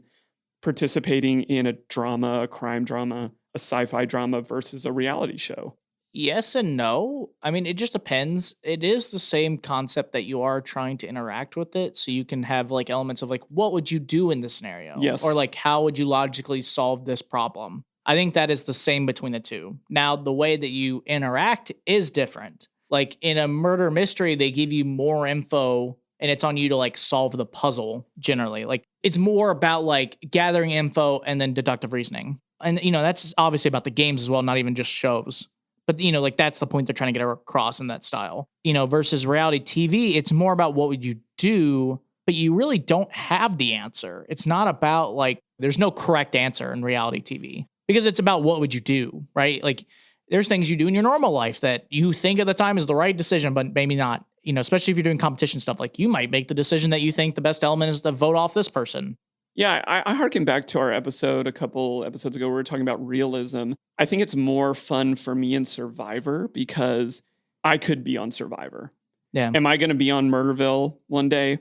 participating in a drama, a crime drama, a sci-fi drama versus a reality show? Yes and no. I mean, it just depends. It is the same concept that you are trying to interact with it. So you can have like elements of like, what would you do in this scenario? Yes. Or like, how would you logically solve this problem? I think that is the same between the two. Now, the way that you interact is different. Like in a murder mystery, they give you more info and it's on you to like solve the puzzle generally. Like it's more about like gathering info and then deductive reasoning. And, you know, that's obviously about the games as well, not even just shows. But, you know, like that's the point they're trying to get across in that style, you know, versus reality TV. It's more about what would you do, but you really don't have the answer. It's not about like, there's no correct answer in reality TV because it's about what would you do, right? Like there's things you do in your normal life that you think at the time is the right decision, but maybe not, you know, especially if you're doing competition stuff, like you might make the decision that you think the best element is to vote off this person. Yeah, I harken back to our episode a couple episodes ago where we were talking about realism. I think it's more fun for me in Survivor because I could be on Survivor. Yeah. Am I going to be on Murderville one day?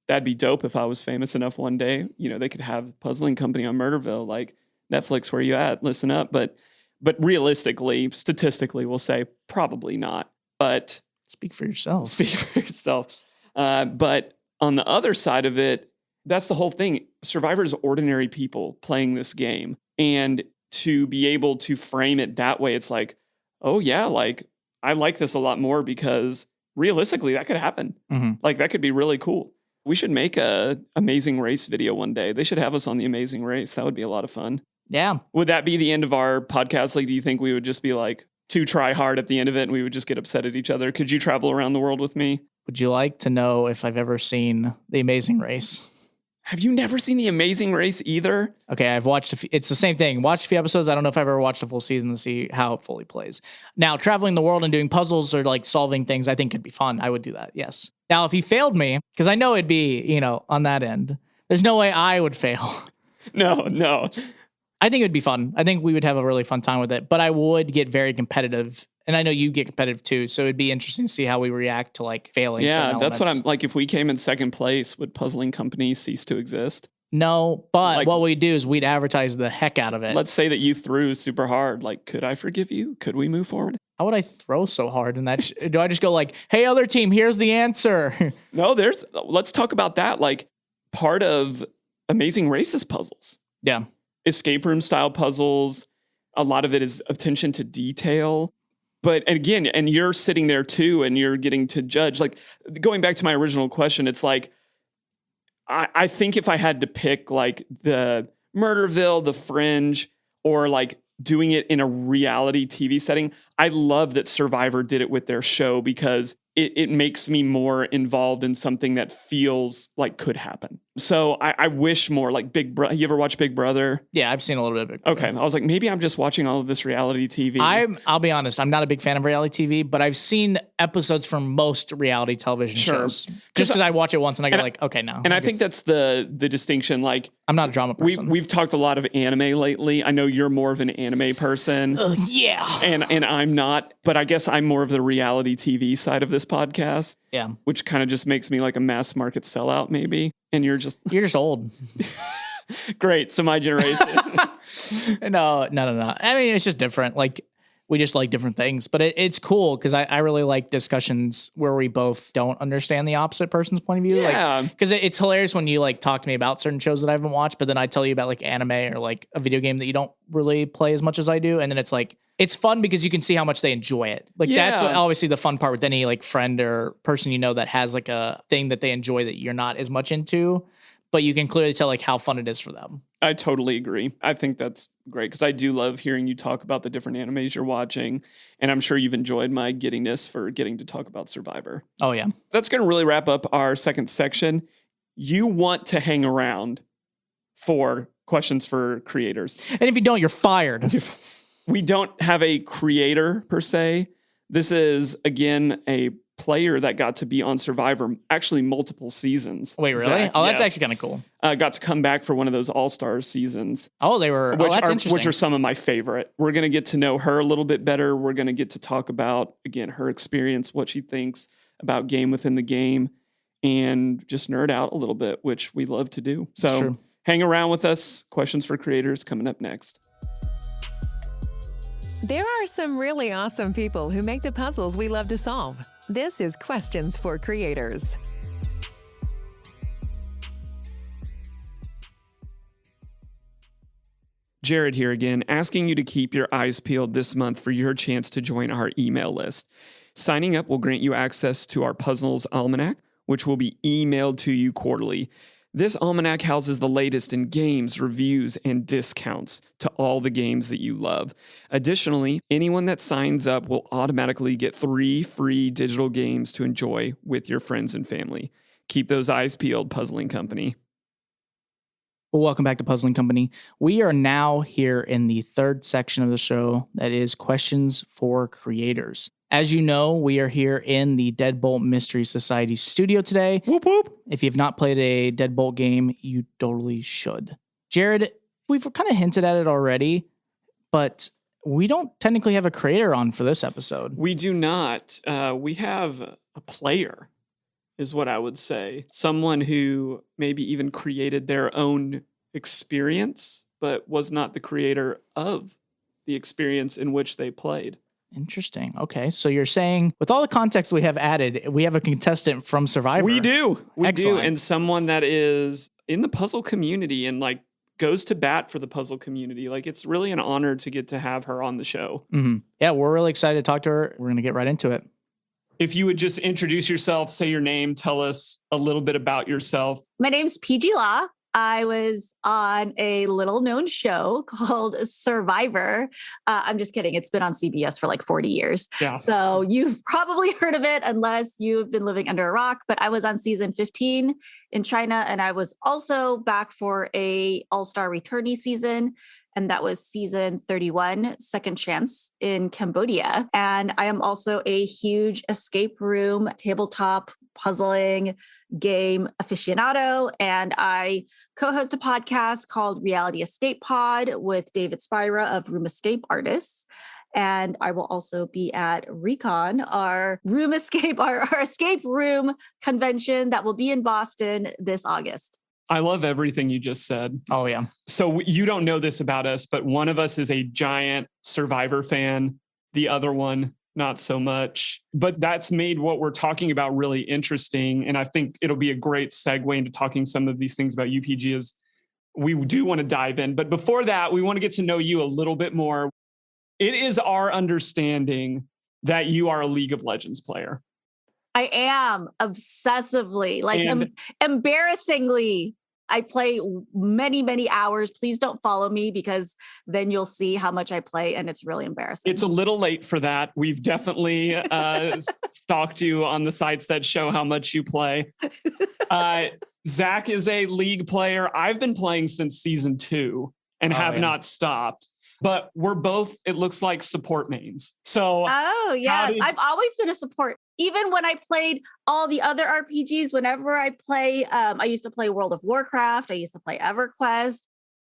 That'd be dope if I was famous enough one day. You know, they could have Puzzling Company on Murderville, like Netflix, where you at? Listen up. But realistically, statistically, we'll say probably not. But speak for yourself. Speak for yourself. But on the other side of it, that's the whole thing. Survivor's ordinary people playing this game. And to be able to frame it that way, it's like, oh yeah, like I like this a lot more because realistically that could happen. Mm-hmm. Like that could be really cool. We should make a Amazing Race video one day. They should have us on the Amazing Race. That would be a lot of fun. Yeah. Would that be the end of our podcast? Like, do you think we would just be like too try hard at the end of it and we would just get upset at each other? Could you travel around the world with me? Would you like to know if I've ever seen The Amazing Race? Have you never seen The Amazing Race either? Okay, I've watched it's the same thing. Watched a few episodes. I don't know if I've ever watched a full season to see how it fully plays. Now, traveling the world and doing puzzles or like solving things, I think could be fun. I would do that, yes. Now, if he failed me, because I know it'd be, on that end, there's no way I would fail. No. I think it'd be fun. I think we would have a really fun time with it, but I would get very competitive. And I know you get competitive too. So it'd be interesting to see how we react to like failing. Yeah, that's what I'm like. If we came in second place, would Puzzling Company cease to exist? No, but what we'd do is we'd advertise the heck out of it. Let's say that you threw super hard. Like, could I forgive you? Could we move forward? How would I throw so hard in that? Do I just go like, hey, other team, here's the answer? No, let's talk about that. Like, part of Amazing Race's puzzles. Yeah. Escape room style puzzles. A lot of it is attention to detail. But again, and you're sitting there too, and you're getting to judge. Like, going back to my original question, it's like, I think if I had to pick like the Murderville, the Fringe, or like doing it in a reality TV setting, I love that Survivor did it with their show because it makes me more involved in something that feels like could happen. So I wish more like Big Brother. You ever watch Big Brother? Yeah, I've seen a little bit of Big Brother. Okay. I was like, maybe I'm just watching all of this reality TV. I'll be honest, I'm not a big fan of reality TV, but I've seen episodes from most reality television shows. Just because I watch it once and I go like, okay, now. And I think that's the distinction. Like, I'm not a drama person. We've talked a lot of anime lately. I know you're more of an anime person. Yeah. And I'm not, but I guess I'm more of the reality TV side of this podcast. Yeah. Which kind of just makes me like a mass market sellout maybe. And you're just old. Great. So my generation. No. I mean, it's just different. Like, we just like different things, but it's cool because I really like discussions where we both don't understand the opposite person's point of view. Yeah. Like, because it's hilarious when you like talk to me about certain shows that I haven't watched, but then I tell you about like anime or like a video game that you don't really play as much as I do. And then it's like, it's fun because you can see how much they enjoy it. Like, that's obviously the fun part with any like friend or person, that has like a thing that they enjoy that you're not as much into, but you can clearly tell like how fun it is for them. I totally agree. I think that's great because I do love hearing you talk about the different animes you're watching. And I'm sure you've enjoyed my giddiness for getting to talk about Survivor. Oh, yeah. That's going to really wrap up our second section. You want to hang around for questions for creators. And if you don't, you're fired. We don't have a creator per se. This is, again, a player that got to be on Survivor actually multiple seasons. Wait, really? Zach, That's yes. actually kind of cool. Got to come back for one of those All-Star seasons. Oh, they were. That's interesting. Which are some of my favorite. We're going to get to know her a little bit better. We're going to get to talk about, again, her experience, what she thinks about game within the game, and just nerd out a little bit, which we love to do. So hang around with us. Questions for creators coming up next. There are some really awesome people who make the puzzles we love to solve. This is Questions for Creators. Jared here again, asking you to keep your eyes peeled this month for your chance to join our email list. Signing up will grant you access to our Puzzles Almanac, which will be emailed to you quarterly. This almanac houses the latest in games, reviews, and discounts to all the games that you love. Additionally, anyone that signs up will automatically get 3 free digital games to enjoy with your friends and family. Keep those eyes peeled, Puzzling Company. Well, welcome back to Puzzling Company. We are now here in the third section of the show that is Questions for Creators. As you know, we are here in the Deadbolt Mystery Society studio today. Whoop, whoop. If you've not played a Deadbolt game, you totally should. Jared, we've kind of hinted at it already, but we don't technically have a creator on for this episode. We do not. We have a player, is what I would say. Someone who maybe even created their own experience, but was not the creator of the experience in which they played. Interesting. Okay. So you're saying with all the context we have added, we have a contestant from Survivor. We do. Excellent. And someone that is in the puzzle community and like goes to bat for the puzzle community. Like, it's really an honor to get to have her on the show. Mm-hmm. Yeah, we're really excited to talk to her. We're going to get right into it. If you would just introduce yourself, say your name, tell us a little bit about yourself. My name's PG Law. I was on a little known show called Survivor. I'm just kidding. It's been on CBS for like 40 years. Yeah. So you've probably heard of it unless you've been living under a rock. But I was on season 15 in China. And I was also back for a all-star returnee season. And that was season 31, Second Chance in Cambodia. And I am also a huge escape room, tabletop, puzzling, game aficionado. And I co-host a podcast called Reality Escape Pod with David Spira of Room Escape Artists. And I will also be at Recon, our room escape, our escape room convention that will be in Boston this August. I love everything you just said. Oh, yeah. So you don't know this about us, but one of us is a giant Survivor fan. The other one, not so much. But that's made what we're talking about really interesting. And I think it'll be a great segue into talking some of these things about UPG as we do want to dive in. But before that, we want to get to know you a little bit more. It is our understanding that you are a League of Legends player. I am obsessively, like embarrassingly. I play many, many hours. Please don't follow me because then you'll see how much I play and it's really embarrassing. It's a little late for that. We've definitely stalked you on the sites that show how much you play. Zach is a League player. I've been playing since season 2 and have not stopped. But we're both, it looks like, support mains. So, oh, yes. I've always been a support. Even when I played all the other RPGs, whenever I play, I used to play World of Warcraft. I used to play EverQuest.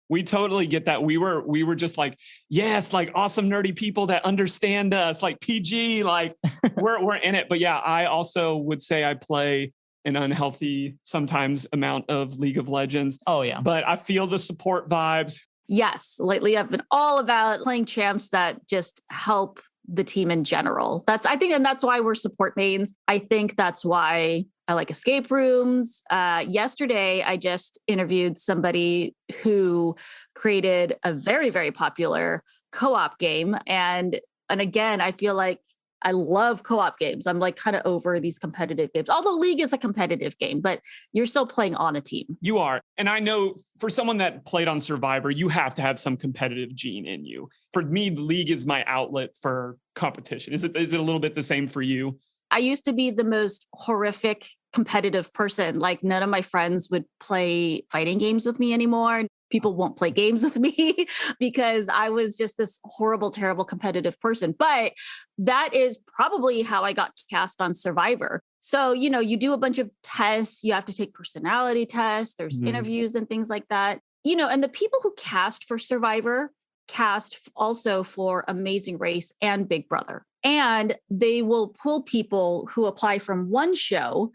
We totally get that. We were just like, yes, like awesome nerdy people that understand us, like PG, like we're in it. But yeah, I also would say I play an unhealthy sometimes amount of League of Legends. Oh, yeah. But I feel the support vibes. Yes, lately I've been all about playing champs that just help the team in general. I think, and that's why we're support mains. I think that's why I like escape rooms. Yesterday, I just interviewed somebody who created a very, very popular co-op game. And again, I feel like I love co-op games. I'm like kind of over these competitive games. Although League is a competitive game, but you're still playing on a team. You are. And I know for someone that played on Survivor, you have to have some competitive gene in you. For me, the League is my outlet for competition. Is it a little bit the same for you? I used to be the most horrific competitive person. Like none of my friends would play fighting games with me anymore. People won't play games with me because I was just this horrible, terrible competitive person. But that is probably how I got cast on Survivor. So, you do a bunch of tests. You have to take personality tests. There's interviews and things like that. And the people who cast for Survivor cast also for Amazing Race and Big Brother. And they will pull people who apply from one show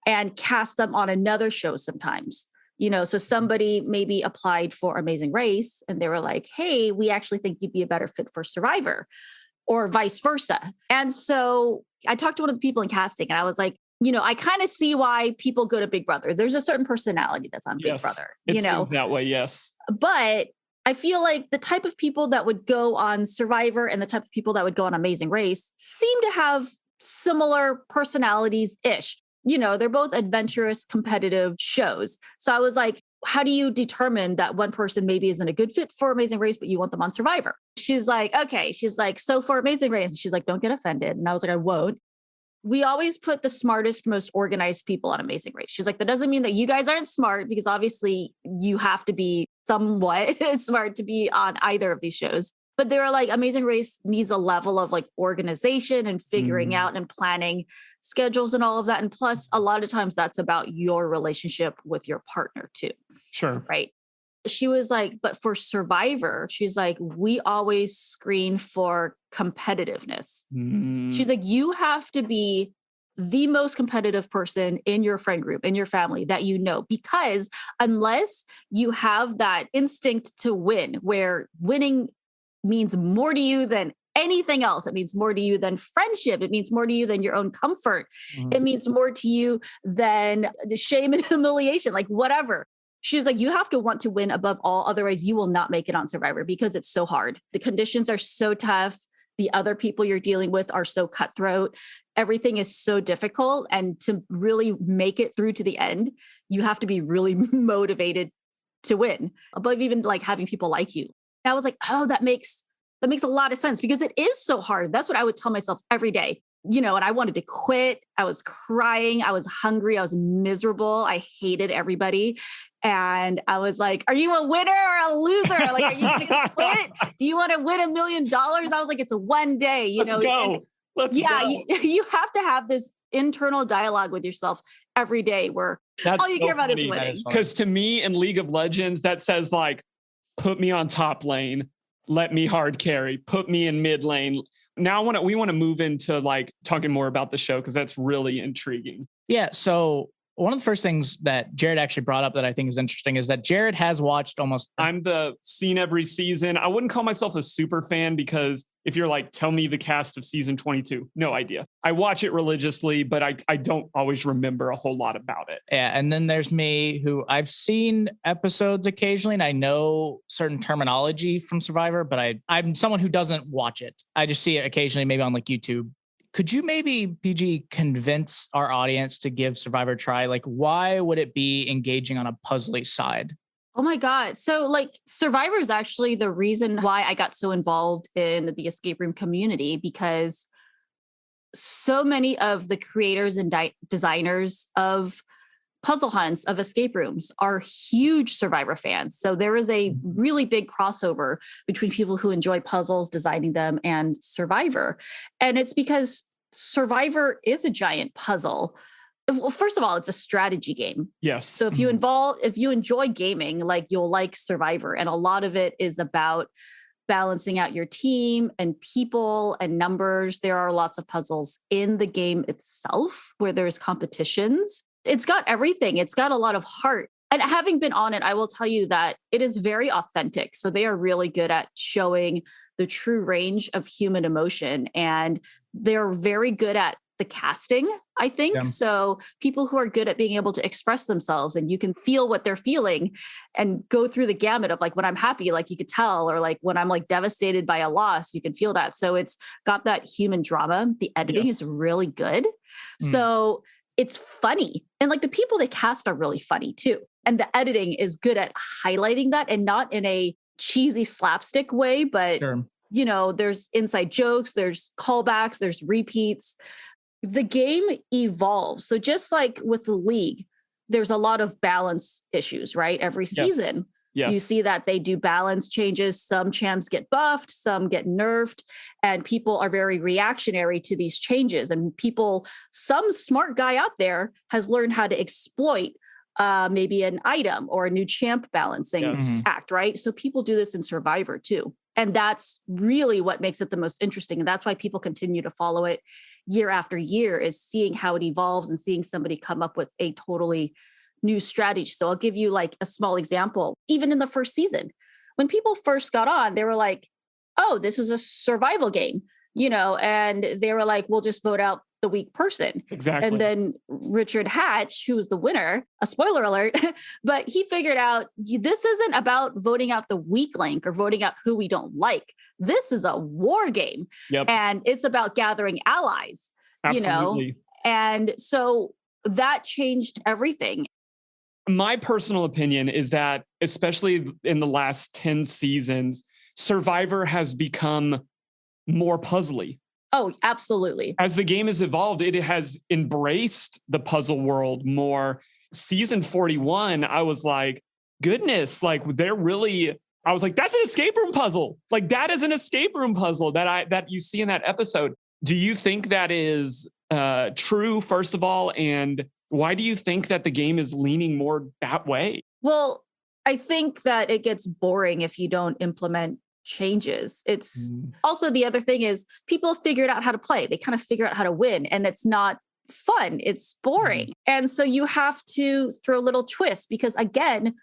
and cast them on another show sometimes. So somebody maybe applied for Amazing Race and they were like, hey, we actually think you'd be a better fit for Survivor, or vice versa. And so I talked to one of the people in casting and I was like, I kind of see why people go to Big Brother. There's a certain personality that's on Big Brother, it's that way. Yes. But I feel like the type of people that would go on Survivor and the type of people that would go on Amazing Race seem to have similar personalities-ish. They're both adventurous, competitive shows. So I was like, how do you determine that one person maybe isn't a good fit for Amazing Race, but you want them on Survivor? She's like, okay. She's like, so for Amazing Race, and she's like, don't get offended. And I was like, I won't. We always put the smartest, most organized people on Amazing Race. She's like, that doesn't mean that you guys aren't smart, because obviously you have to be somewhat smart to be on either of these shows. But they were like, Amazing Race needs a level of like organization and figuring out and planning schedules and all of that. And plus, a lot of times that's about your relationship with your partner too. Sure. Right. She was like, but for Survivor, she's like, we always screen for competitiveness. She's like, you have to be the most competitive person in your friend group, in your family that because unless you have that instinct to win, where winning means more to you than anything else. It means more to you than friendship. It means more to you than your own comfort. It means more to you than the shame and humiliation, like whatever. She was like, you have to want to win above all. Otherwise, you will not make it on Survivor because it's so hard. The conditions are so tough. the other people you're dealing with are so cutthroat. Everything is so difficult. And to really make it through to the end, you have to be really motivated to win, above even like having people like you. And I was like, oh, that makes a lot of sense because it is so hard. That's what I would tell myself every day. And I wanted to quit. I was crying. I was hungry. I was miserable. I hated everybody. And I was like, are you a winner or a loser? Like, are you going to quit? Do you want to win $1 million? I was like, it's one day, Let's go. Let's go. You have to have this internal dialogue with yourself every day where all you care about is winning. Because to me in League of Legends, that says like, put me on top lane, let me hard carry, put me in mid lane. Now we want to move into like talking more about the show because that's really intriguing. Yeah. So one of the first things that Jared actually brought up that I think is interesting is that Jared has watched I'm seen every season. I wouldn't call myself a super fan because if you're like, tell me the cast of season 22, no idea. I watch it religiously, but I don't always remember a whole lot about it. Yeah. And then there's me who I've seen episodes occasionally and I know certain terminology from Survivor, but I'm someone who doesn't watch it. I just see it occasionally, maybe on like YouTube. Could you maybe, PG, convince our audience to give Survivor a try? Like, why would it be engaging on a puzzly side? Oh my God. So like Survivor is actually the reason why I got so involved in the escape room community, because so many of the creators and designers of puzzle hunts, of escape rooms are huge Survivor fans. So there is a really big crossover between people who enjoy puzzles, designing them, and Survivor. And it's because Survivor is a giant puzzle. Well, first of all, it's a strategy game. Yes. So if you enjoy gaming, like you'll like Survivor. And a lot of it is about balancing out your team and people and numbers. There are lots of puzzles in the game itself where there's competitions. It's got everything. It's got a lot of heart. And having been on it, I will tell you that it is very authentic. So they are really good at showing the true range of human emotion. And they're very good at the casting, I think. Yeah. So people who are good at being able to express themselves and you can feel what they're feeling and go through the gamut of like when I'm happy, like you could tell, or like when I'm like devastated by a loss, you can feel that. So it's got that human drama. The editing is really good. So it's funny. And like the people they cast are really funny too. And the editing is good at highlighting that and not in a cheesy slapstick way, but there's inside jokes, there's callbacks, there's repeats. The game evolves. So just like with the league, there's a lot of balance issues, right? Every season. Yes. You see that they do balance changes. Some champs get buffed, some get nerfed, and people are very reactionary to these changes. And some smart guy out there has learned how to exploit maybe an item or a new champ balancing act, right? So people do this in Survivor too. And that's really what makes it the most interesting. And that's why people continue to follow it year after year, is seeing how it evolves and seeing somebody come up with a totally new strategy. So I'll give you like a small example. Even in the first season, when people first got on, they were like, oh, this is a survival game, and they were like, we'll just vote out the weak person. Exactly. And then Richard Hatch, who was the winner, a spoiler alert, but he figured out this isn't about voting out the weak link or voting out who we don't like. This is a war game. Yep. And it's about gathering allies, Absolutely. And so that changed everything. My personal opinion is that, especially in the last 10 seasons, Survivor has become more puzzly. Oh, absolutely. As the game has evolved, it has embraced the puzzle world more. Season 41, I was like, goodness, like I was like, that's an escape room puzzle. Like that is an escape room puzzle that you see in that episode. Do you think that is true, first of all? And why do you think that the game is leaning more that way? Well, I think that it gets boring if you don't implement changes. It's also, the other thing is people figured out how to play. They kind of figure out how to win, and it's not fun. It's boring. And so you have to throw a little twist, because again,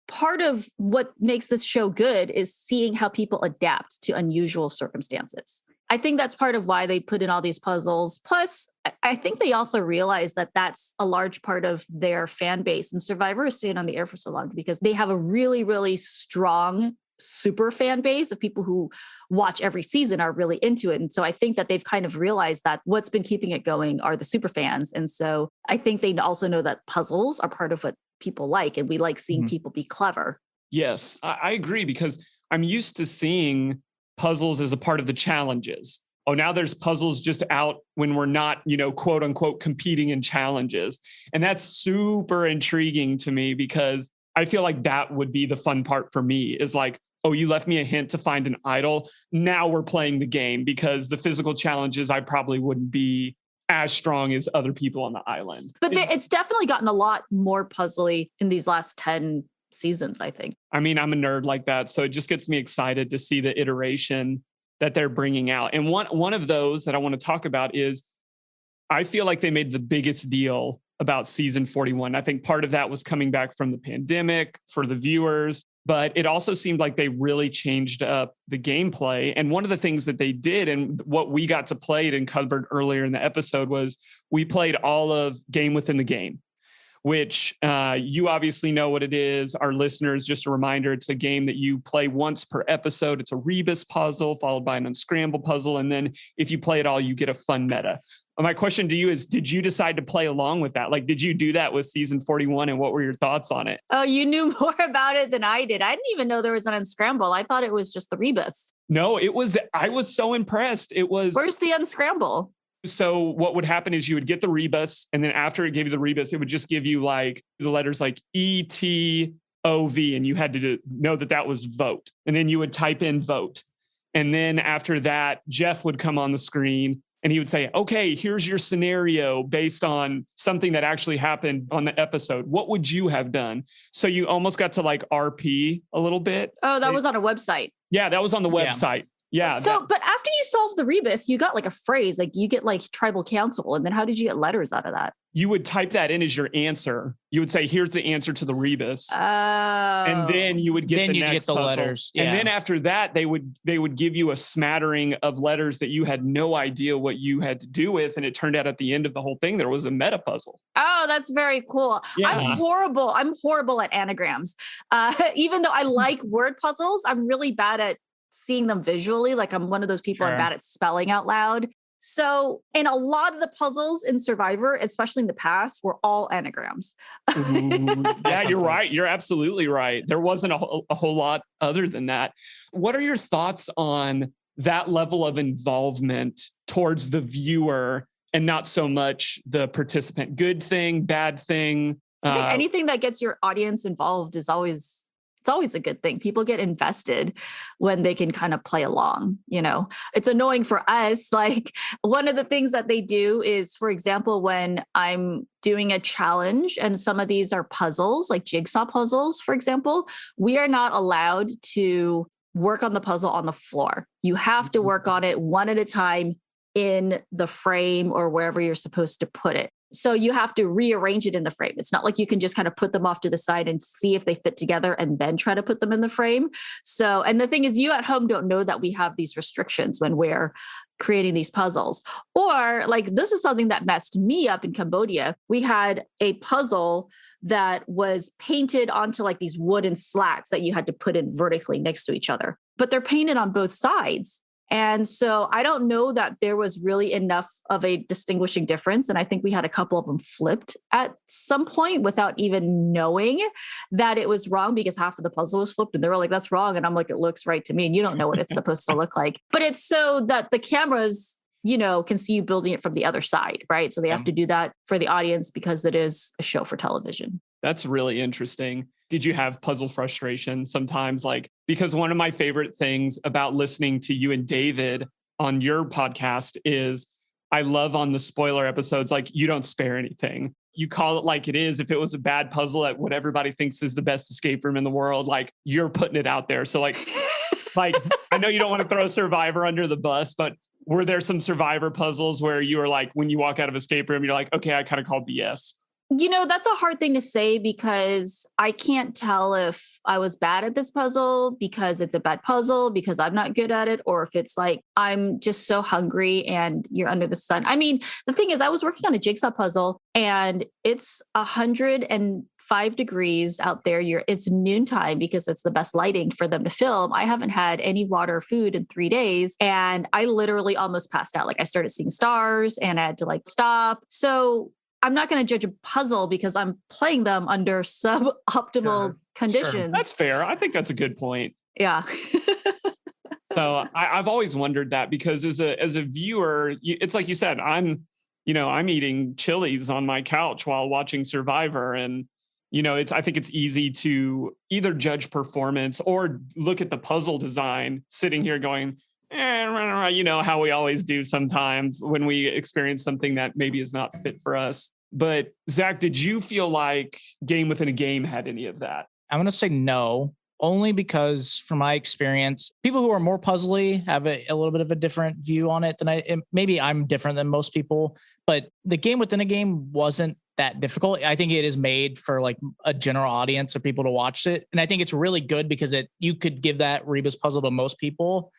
part of what makes this show good is seeing how people adapt to unusual circumstances. I think that's part of why they put in all these puzzles. Plus, I think they also realize that that's a large part of their fan base. And Survivor is staying on the air for so long because they have a really, really strong super fan base of people who watch every season are really into it. And so I think that they've kind of realized that what's been keeping it going are the super fans. And so I think they also know that puzzles are part of what people like, and we like seeing people be clever. Yes, I agree, because I'm used to seeing puzzles as a part of the challenges. Oh, now there's puzzles just out when we're not, quote unquote, competing in challenges. And that's super intriguing to me, because I feel like that would be the fun part for me, is like, oh, you left me a hint to find an idol. Now we're playing the game, because the physical challenges, I probably wouldn't be as strong as other people on the island. But it's definitely gotten a lot more puzzly in these last 10 seasons, I think. I mean, I'm a nerd like that, so it just gets me excited to see the iteration that they're bringing out. And one of those that I want to talk about is, I feel like they made the biggest deal about season 41. I think part of that was coming back from the pandemic for the viewers, but it also seemed like they really changed up the gameplay. And one of the things that they did, and what we got to play it and covered earlier in the episode, was we played all of Game Within the Game, which you obviously know what it is. Our listeners, just a reminder, it's a game that you play once per episode. It's a rebus puzzle followed by an unscramble puzzle. And then if you play it all, you get a fun meta. My question to you is, did you decide to play along with that? Like, did you do that with season 41, and what were your thoughts on it? Oh, you knew more about it than I did. I didn't even know there was an unscramble. I thought it was just the rebus. No, I was so impressed. Where's the unscramble? So what would happen is you would get the rebus, and then after it gave you the rebus, it would just give you like the letters like ETOV, and you had to know that was vote. And then you would type in vote. And then after that, Jeff would come on the screen and he would say, okay, here's your scenario based on something that actually happened on the episode. What would you have done? So you almost got to like RP a little bit. Oh, that was on a website. Yeah, that was on the website. Yeah. So, but after you solve the rebus, you got like a phrase, like you get like tribal council. And then how did you get letters out of that? You would type that in as your answer. You would say, here's the answer to the rebus. Oh. And then you would get the next puzzle. Letters. Yeah. And then after that, they would give you a smattering of letters that you had no idea what you had to do with. And it turned out at the end of the whole thing, there was a meta puzzle. Oh, that's very cool. Yeah. I'm horrible at anagrams. Even though I like word puzzles, I'm really bad at seeing them visually. Like I'm one of those people, I'm bad at spelling out loud. So, and a lot of the puzzles in Survivor, especially in the past, were all anagrams. Yeah, you're right. You're absolutely right. There wasn't a whole lot other than that. What are your thoughts on that level of involvement towards the viewer and not so much the participant? Good thing, bad thing? I think anything that gets your audience involved is always a good thing. People get invested when they can kind of play along, It's annoying for us. Like one of the things that they do is, for example, when I'm doing a challenge and some of these are puzzles, like jigsaw puzzles, for example, we are not allowed to work on the puzzle on the floor. You have to work on it one at a time in the frame or wherever you're supposed to put it. So you have to rearrange it in the frame. It's not like you can just kind of put them off to the side and see if they fit together and then try to put them in the frame. So, and the thing is, you at home don't know that we have these restrictions when we're creating these puzzles. Or like, this is something that messed me up in Cambodia. We had a puzzle that was painted onto like these wooden slats that you had to put in vertically next to each other, but they're painted on both sides. And so I don't know that there was really enough of a distinguishing difference. And I think we had a couple of them flipped at some point without even knowing that it was wrong, because half of the puzzle was flipped and they were like, that's wrong. And I'm like, it looks right to me. And you don't know what it's supposed to look like. But it's so that the cameras, can see you building it from the other side, right? So they have to do that for the audience because it is a show for television. That's really interesting. Did you have puzzle frustration sometimes? Like, because one of my favorite things about listening to you and David on your podcast is I love on the spoiler episodes, like you don't spare anything. You call it like it is. If it was a bad puzzle at what everybody thinks is the best escape room in the world, like you're putting it out there. So like I know you don't want to throw Survivor under the bus, but were there some Survivor puzzles where you were like, when you walk out of escape room, you're like, okay, I kind of call BS? That's a hard thing to say because I can't tell if I was bad at this puzzle because it's a bad puzzle, because I'm not good at it, or if it's like, I'm just so hungry and you're under the sun. I mean, the thing is, I was working on a jigsaw puzzle and it's 150 5 degrees out there. It's noontime because it's the best lighting for them to film. I haven't had any water or food in 3 days. And I literally almost passed out. Like I started seeing stars and I had to like stop. So I'm not going to judge a puzzle because I'm playing them under suboptimal conditions. That's fair. I think that's a good point. Yeah. So I've always wondered that because as a viewer, it's like you said, I'm eating Chili's on my couch while watching Survivor. And, I think it's easy to either judge performance or look at the puzzle design sitting here going, how we always do sometimes when we experience something that maybe is not fit for us. But Zach, did you feel like Game Within a Game had any of that? I'm going to say no, only because from my experience, people who are more puzzly have a little bit of a different view on it than maybe I'm different than most people, but the Game Within a Game wasn't that difficult. I think it is made for like a general audience of people to watch it. And I think it's really good because you could give that Rebus puzzle to most people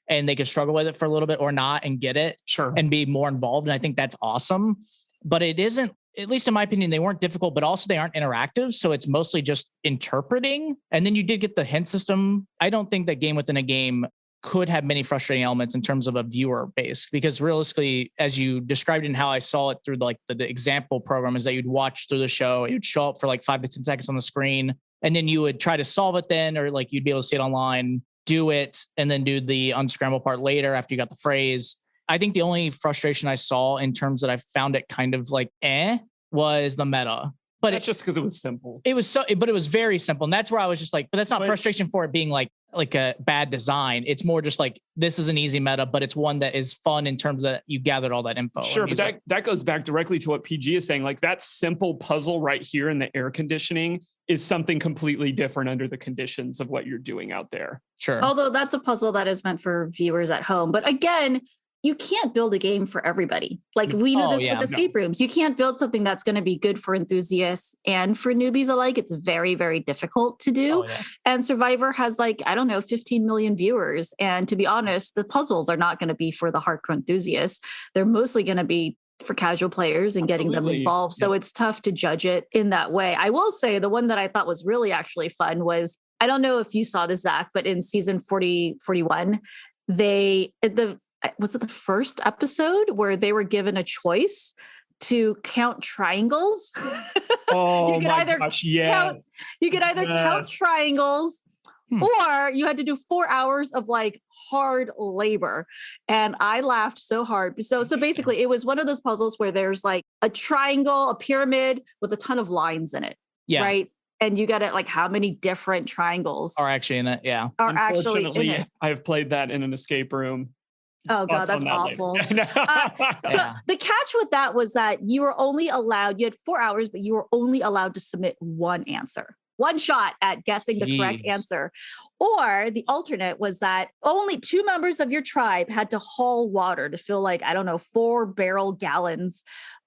and they could struggle with it for a little bit or not and get it and be more involved. And I think that's awesome, but it isn't, at least in my opinion, they weren't difficult, but also they aren't interactive. So it's mostly just interpreting. And then you did get the hint system. I don't think that Game Within a Game could have many frustrating elements in terms of a viewer base, because realistically, as you described and how I saw it through the example program, is that you'd watch through the show, it would show up for like 5 to 10 seconds on the screen. And then you would try to solve it then, or like you'd be able to see it online, do it, and then do the unscramble part later after you got the phrase. I think the only frustration I saw in terms that I found it kind of like was the meta. But it's just because it was simple. It was very simple. And that's where I was just like, but that's not frustration for it being like a bad design. It's more just like, this is an easy meta, but it's one that is fun in terms that you gathered all that info. Sure, but that goes back directly to what PG is saying. Like that simple puzzle right here in the air conditioning is something completely different under the conditions of what you're doing out there. Sure. Although that's a puzzle that is meant for viewers at home. But again, you can't build a game for everybody. Like we know with escape rooms. You can't build something that's going to be good for enthusiasts and for newbies alike. It's very, very difficult to do. And Survivor has 15 million viewers. And to be honest, the puzzles are not going to be for the hardcore enthusiasts. They're mostly going to be for casual players and getting them involved. So it's tough to judge it in that way. I will say the one that I thought was really actually fun was, I don't know if you saw this, Zach, but in season 41, was it the first episode where they were given a choice to count triangles? Oh, you could either count triangles or you had to do 4 hours of like hard labor. And I laughed so hard. So basically it was one of those puzzles where there's like a triangle, a pyramid with a ton of lines in it. Yeah. Right. And you got it like how many different triangles are actually in it. Yeah. Are actually in it. I've played that in an escape room. Oh God, that's awful. So the catch with that was that you had 4 hours, but you were only allowed to submit one answer, one shot at guessing the correct answer. Or the alternate was that only 2 members of your tribe had to haul water to fill 4 barrel gallons.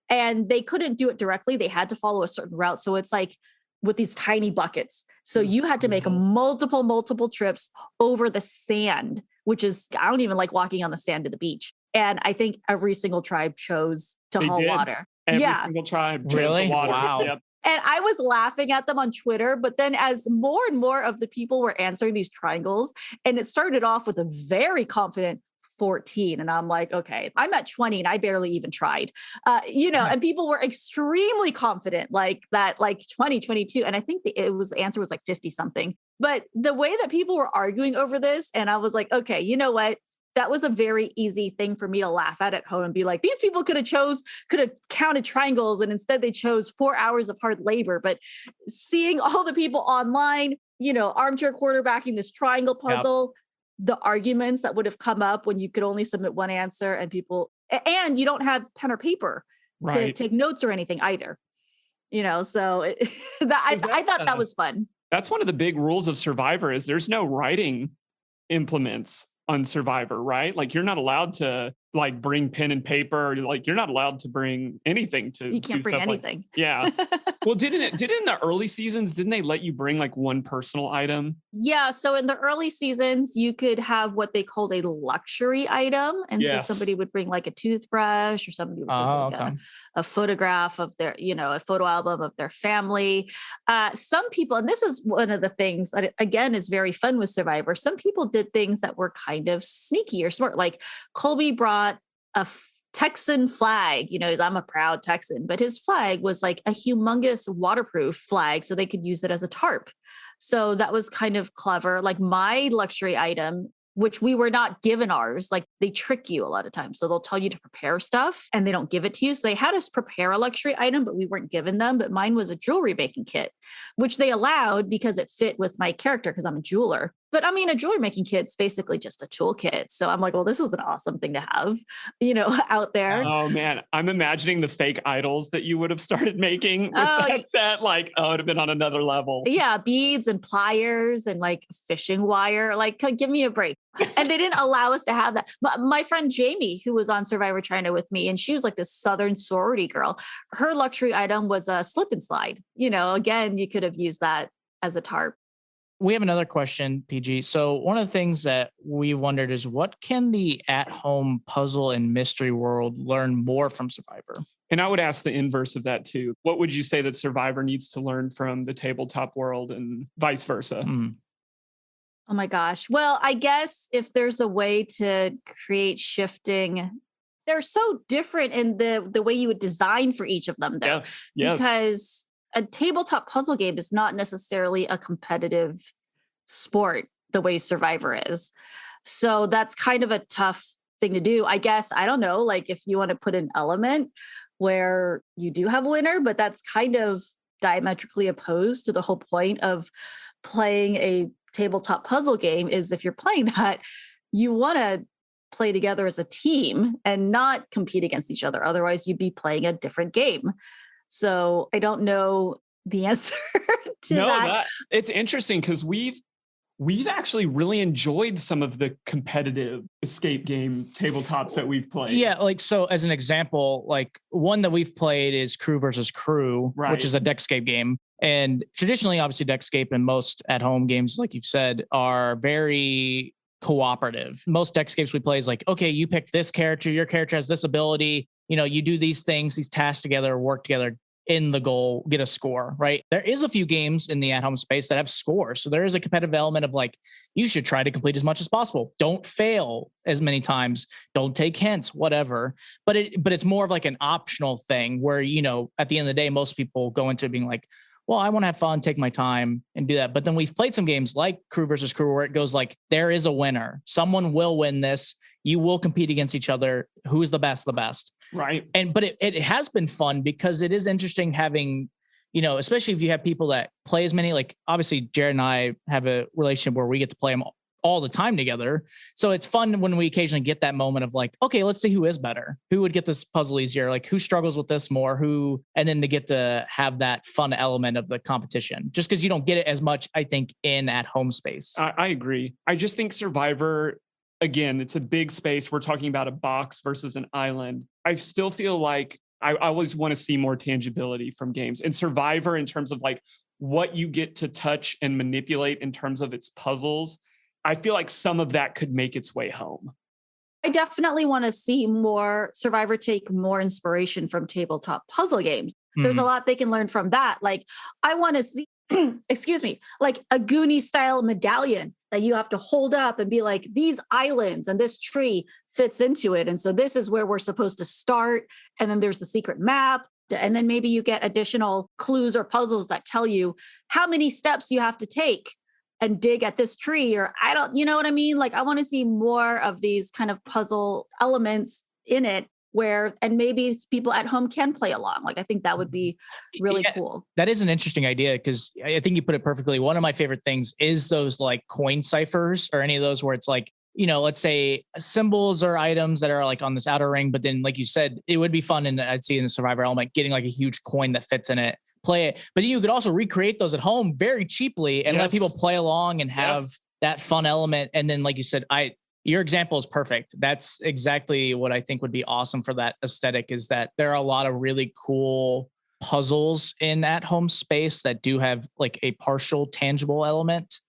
And they couldn't do it directly. They had to follow a certain route. So it's like with these tiny buckets. So you had to make multiple trips over the sand, which is, I don't even like walking on the sand to the beach. And I think every single tribe chose to haul water. Every single tribe chose the water. Wow. Yep. And I was laughing at them on Twitter, but then as more and more of the people were answering these triangles, and it started off with a very confident 14. And I'm like, okay, I'm at 20 and I barely even tried, and people were extremely confident like that, like 20, 22. And I think the answer was like 50 something. But the way that people were arguing over this, and I was like, okay, you know what? That was a very easy thing for me to laugh at home and be like, these people could have counted triangles. And instead they chose 4 hours of hard labor. But seeing all the people online, armchair quarterbacking this triangle puzzle, the arguments that would have come up when you could only submit one answer and you don't have pen or paper to take notes or anything either, so I thought that was fun. That's one of the big rules of Survivor is there's no writing implements on Survivor, right? Like you're not allowed to like bring pen and paper. Like you're not allowed to bring anything to You can't do bring stuff anything. Yeah. Well, didn't in the early seasons, didn't they let you bring like one personal item? Yeah. So in the early seasons, you could have what they called a luxury item. And so Yes. somebody would bring like a toothbrush, or somebody would bring like okay. a photograph of their, a photo album of their family. Some people, and this is one of the things that, again, is very fun with Survivor. Some people did things that were kind of sneaky or smart. Like Colby brought a Texan flag, I'm a proud Texan, but his flag was like a humongous waterproof flag so they could use it as a tarp. So that was kind of clever. Like my luxury item, which we were not given ours, like they trick you a lot of times. So they'll tell you to prepare stuff and they don't give it to you. So they had us prepare a luxury item, but we weren't given them. But mine was a jewelry making kit, which they allowed because it fit with my character because I'm a jeweler. But I mean, a jewelry making kit's basically just a toolkit. So I'm like, well, this is an awesome thing to have, out there. Oh man, I'm imagining the fake idols that you would have started making with that set. Like, it would have been on another level. Yeah, beads and pliers and like fishing wire. Like, give me a break. And they didn't allow us to have that. But my friend Jamie, who was on Survivor China with me, and she was like this Southern sorority girl. Her luxury item was a slip and slide. Again, you could have used that as a tarp. We have another question, PG. So one of the things that we wondered is what can the at-home puzzle and mystery world learn more from Survivor? And I would ask the inverse of that too. What would you say that Survivor needs to learn from the tabletop world and vice versa? Oh my gosh. Well, I guess if there's a way to create shifting, they're so different in the way you would design for each of them, though. Yes. Because a tabletop puzzle game is not necessarily a competitive sport the way Survivor is. So that's kind of a tough thing to do. I guess, I don't know, like if you want to put an element where you do have a winner, but that's kind of diametrically opposed to the whole point of playing a tabletop puzzle game is if you're playing that, you want to play together as a team and not compete against each other. Otherwise, you'd be playing a different game. So I don't know the answer to that. It's interesting because we've actually really enjoyed some of the competitive escape game tabletops that we've played. Yeah, like so as an example, like one that we've played is Crew versus Crew, which is a deckscape game. And traditionally, obviously, deckscape and most at-home games, like you've said, are very cooperative. Most deckscapes we play is like, okay, you pick this character, your character has this ability, you do these things, these tasks together, work together in the goal, get a score, right? There is a few games in the at-home space that have scores. So there is a competitive element of like, you should try to complete as much as possible. Don't fail as many times. Don't take hints, whatever. But it's more of like an optional thing where, at the end of the day, most people go into it being like, well, I want to have fun, take my time and do that. But then we've played some games like Crew versus Crew where it goes like, there is a winner. Someone will win this. You will compete against each other. Who's the best? Right. But it has been fun because it is interesting having, especially if you have people that play as many, like obviously Jared and I have a relationship where we get to play them all the time together. So it's fun when we occasionally get that moment of like, okay, let's see who is better, who would get this puzzle easier, like who struggles with this more, and then to get to have that fun element of the competition, just because you don't get it as much, I think, in at home space. I agree. I just think Survivor, again, it's a big space. We're talking about a box versus an island. I still feel like I always want to see more tangibility from games. And Survivor, in terms of like what you get to touch and manipulate in terms of its puzzles, I feel like some of that could make its way home. I definitely want to see more Survivor take more inspiration from tabletop puzzle games. There's a lot they can learn from that. Like, I want to see, excuse me, like a Goonie style medallion that you have to hold up and be like, these islands and this tree fits into it. And so this is where we're supposed to start. And then there's the secret map. And then maybe you get additional clues or puzzles that tell you how many steps you have to take and dig at this tree, or you know what I mean? Like, I want to see more of these kind of puzzle elements in it and maybe people at home can play along. Like, I think that would be really cool. That is an interesting idea because I think you put it perfectly. One of my favorite things is those like coin ciphers or any of those where it's like, let's say symbols or items that are like on this outer ring, but then like you said, it would be fun. And I'd see in the Survivor element, getting like a huge coin that fits in it, play it. But then you could also recreate those at home very cheaply and let people play along and have that fun element. And then, like you said, Your example is perfect. That's exactly what I think would be awesome for that aesthetic, is that there are a lot of really cool puzzles in At Home space that do have like a partial tangible element,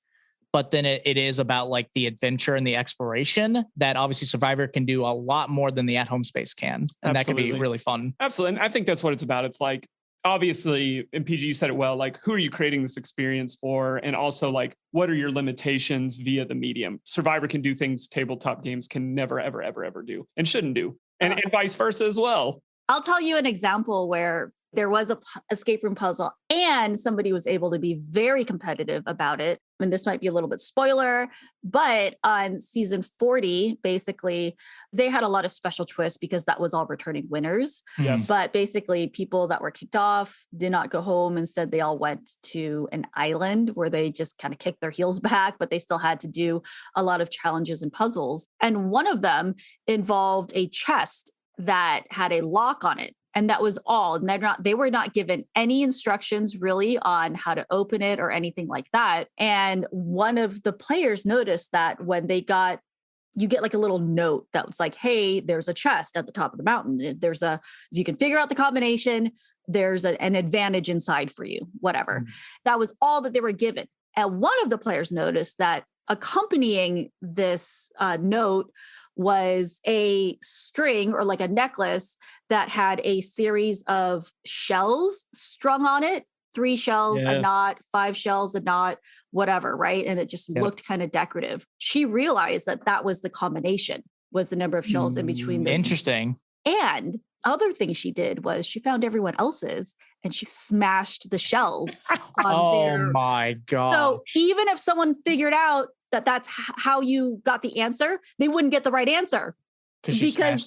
but then it is about like the adventure and the exploration that obviously Survivor can do a lot more than the At Home space can. And that can be really fun. Absolutely. And I think that's what it's about. It's like, obviously, and PG, you said it well, like, who are you creating this experience for? And also, like, what are your limitations via the medium? Survivor can do things tabletop games can never, ever, ever, ever do and shouldn't do. And vice versa as well. I'll tell you an example where there was a escape room puzzle and somebody was able to be very competitive about it. And this might be a little bit spoiler, but on season 40, basically, they had a lot of special twists because that was all returning winners. Yes. But basically, people that were kicked off did not go home. Instead, they all went to an island where they just kind of kicked their heels back, but they still had to do a lot of challenges and puzzles. And one of them involved a chest that had a lock on it. And that was all. And they were not given any instructions really on how to open it or anything like that. And one of the players noticed that when you get like a little note that was like, hey, there's a chest at the top of the mountain. If you can figure out the combination, there's an advantage inside for you, whatever. That was all that they were given. And one of the players noticed that accompanying this note was a string or like a necklace that had a series of shells strung on it, 3 shells a knot, 5 shells a knot, whatever, right? And it just looked kind of decorative. She realized that was the combination, was the number of shells in between them. Interesting. And other thing she did was she found everyone else's and she smashed the shells on their. Oh my God. So even if someone figured out that that's how you got the answer, they wouldn't get the right answer because she smashed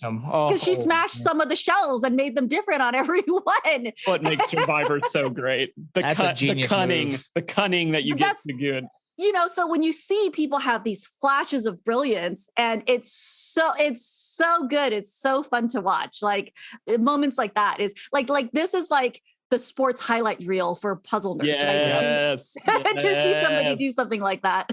some of the shells and made them different on everyone. What makes Survivor so great? The cunning that you get to good. So when you see people have these flashes of brilliance, and it's so good, it's so fun to watch. Like moments like that is like this is like the sports highlight reel for puzzle nerds. Yes, right? To see somebody do something like that.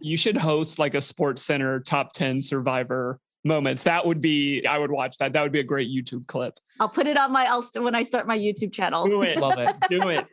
You should host like a Sports Center top 10 Survivor moments. I would watch that. That would be a great YouTube clip. I'll put it on when I start my YouTube channel. Do it. Love it. Do it.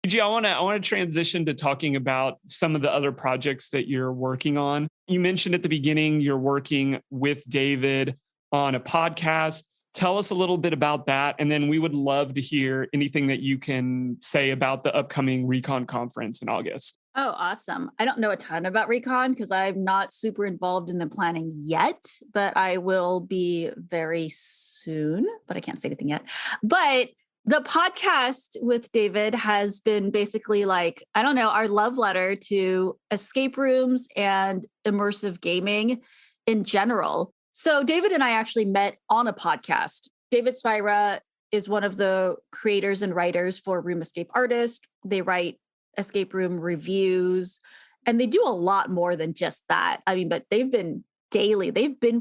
PG, I want to transition to talking about some of the other projects that you're working on. You mentioned at the beginning you're working with David on a podcast. Tell us a little bit about that. And then we would love to hear anything that you can say about the upcoming Recon conference in August. Oh, awesome. I don't know a ton about Recon because I'm not super involved in the planning yet, but I will be very soon, but I can't say anything yet. But the podcast with David has been basically like, I don't know, our love letter to escape rooms and immersive gaming in general. So David and I actually met on a podcast. David Spira is one of the creators and writers for Room Escape Artist. They write escape room reviews, and they do a lot more than just that. I mean, but they've been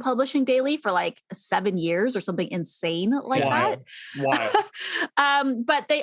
publishing daily for like 7 years or something insane like that. Wow. But they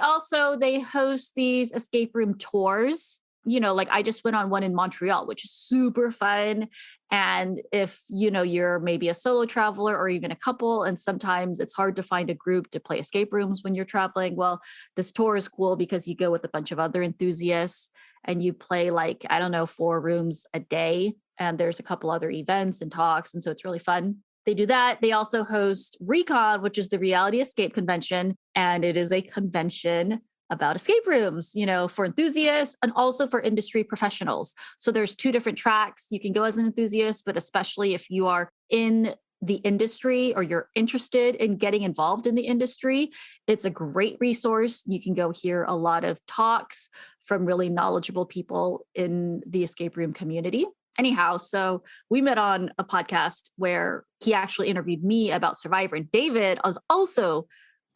host these escape room tours. Like I just went on one in Montreal, which is super fun. And if, you're maybe a solo traveler or even a couple, and sometimes it's hard to find a group to play escape rooms when you're traveling. Well, this tour is cool because you go with a bunch of other enthusiasts and you play 4 rooms a day. And there's a couple other events and talks. And so it's really fun. They do that. They also host Recon, which is the Reality Escape Convention. And it is a convention about escape rooms, for enthusiasts and also for industry professionals. So there's 2 different tracks. You can go as an enthusiast, but especially if you are in the industry or you're interested in getting involved in the industry, it's a great resource. You can go hear a lot of talks from really knowledgeable people in the escape room community. Anyhow, so we met on a podcast where he actually interviewed me about Survivor, and David was also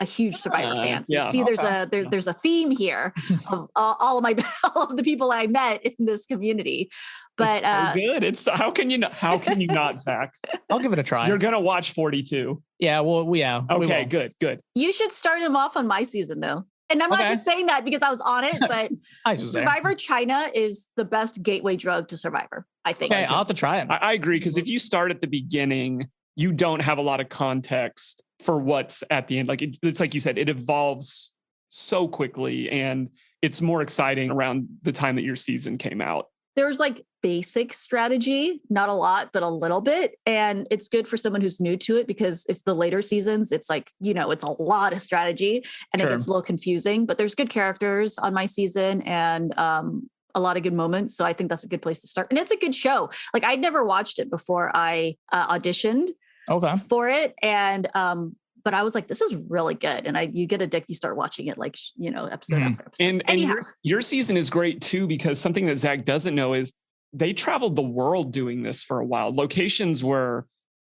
a huge Survivor fan. So you see, there's a theme here of all of the people I met in this community. But it's so good. It's how can you not, Zach? I'll give it a try. You're gonna watch 42. Yeah. Well, yeah. Okay. Good. You should start him off on my season though. And I'm not Okay. just saying that because I was on it, but I just say. Survivor China is the best gateway drug to Survivor, I think. Okay, I'll have to try it. I agree, because if you start at the beginning, you don't have a lot of context for what's at the end. Like it's like you said, it evolves so quickly, and it's more exciting around the time that your season came out. There's like basic strategy, not a lot, but a little bit. And it's good for someone who's new to it, because if the later seasons, it's like, it's a lot of strategy and Sure. it gets a little confusing, but there's good characters on my season and a lot of good moments. So I think that's a good place to start. And it's a good show. Like I'd never watched it before I auditioned for it. And, but I was like, this is really good. And you get addicted, you start watching it like, episode after episode. And your season is great too, because something that Zach doesn't know is they traveled the world doing this for a while. Locations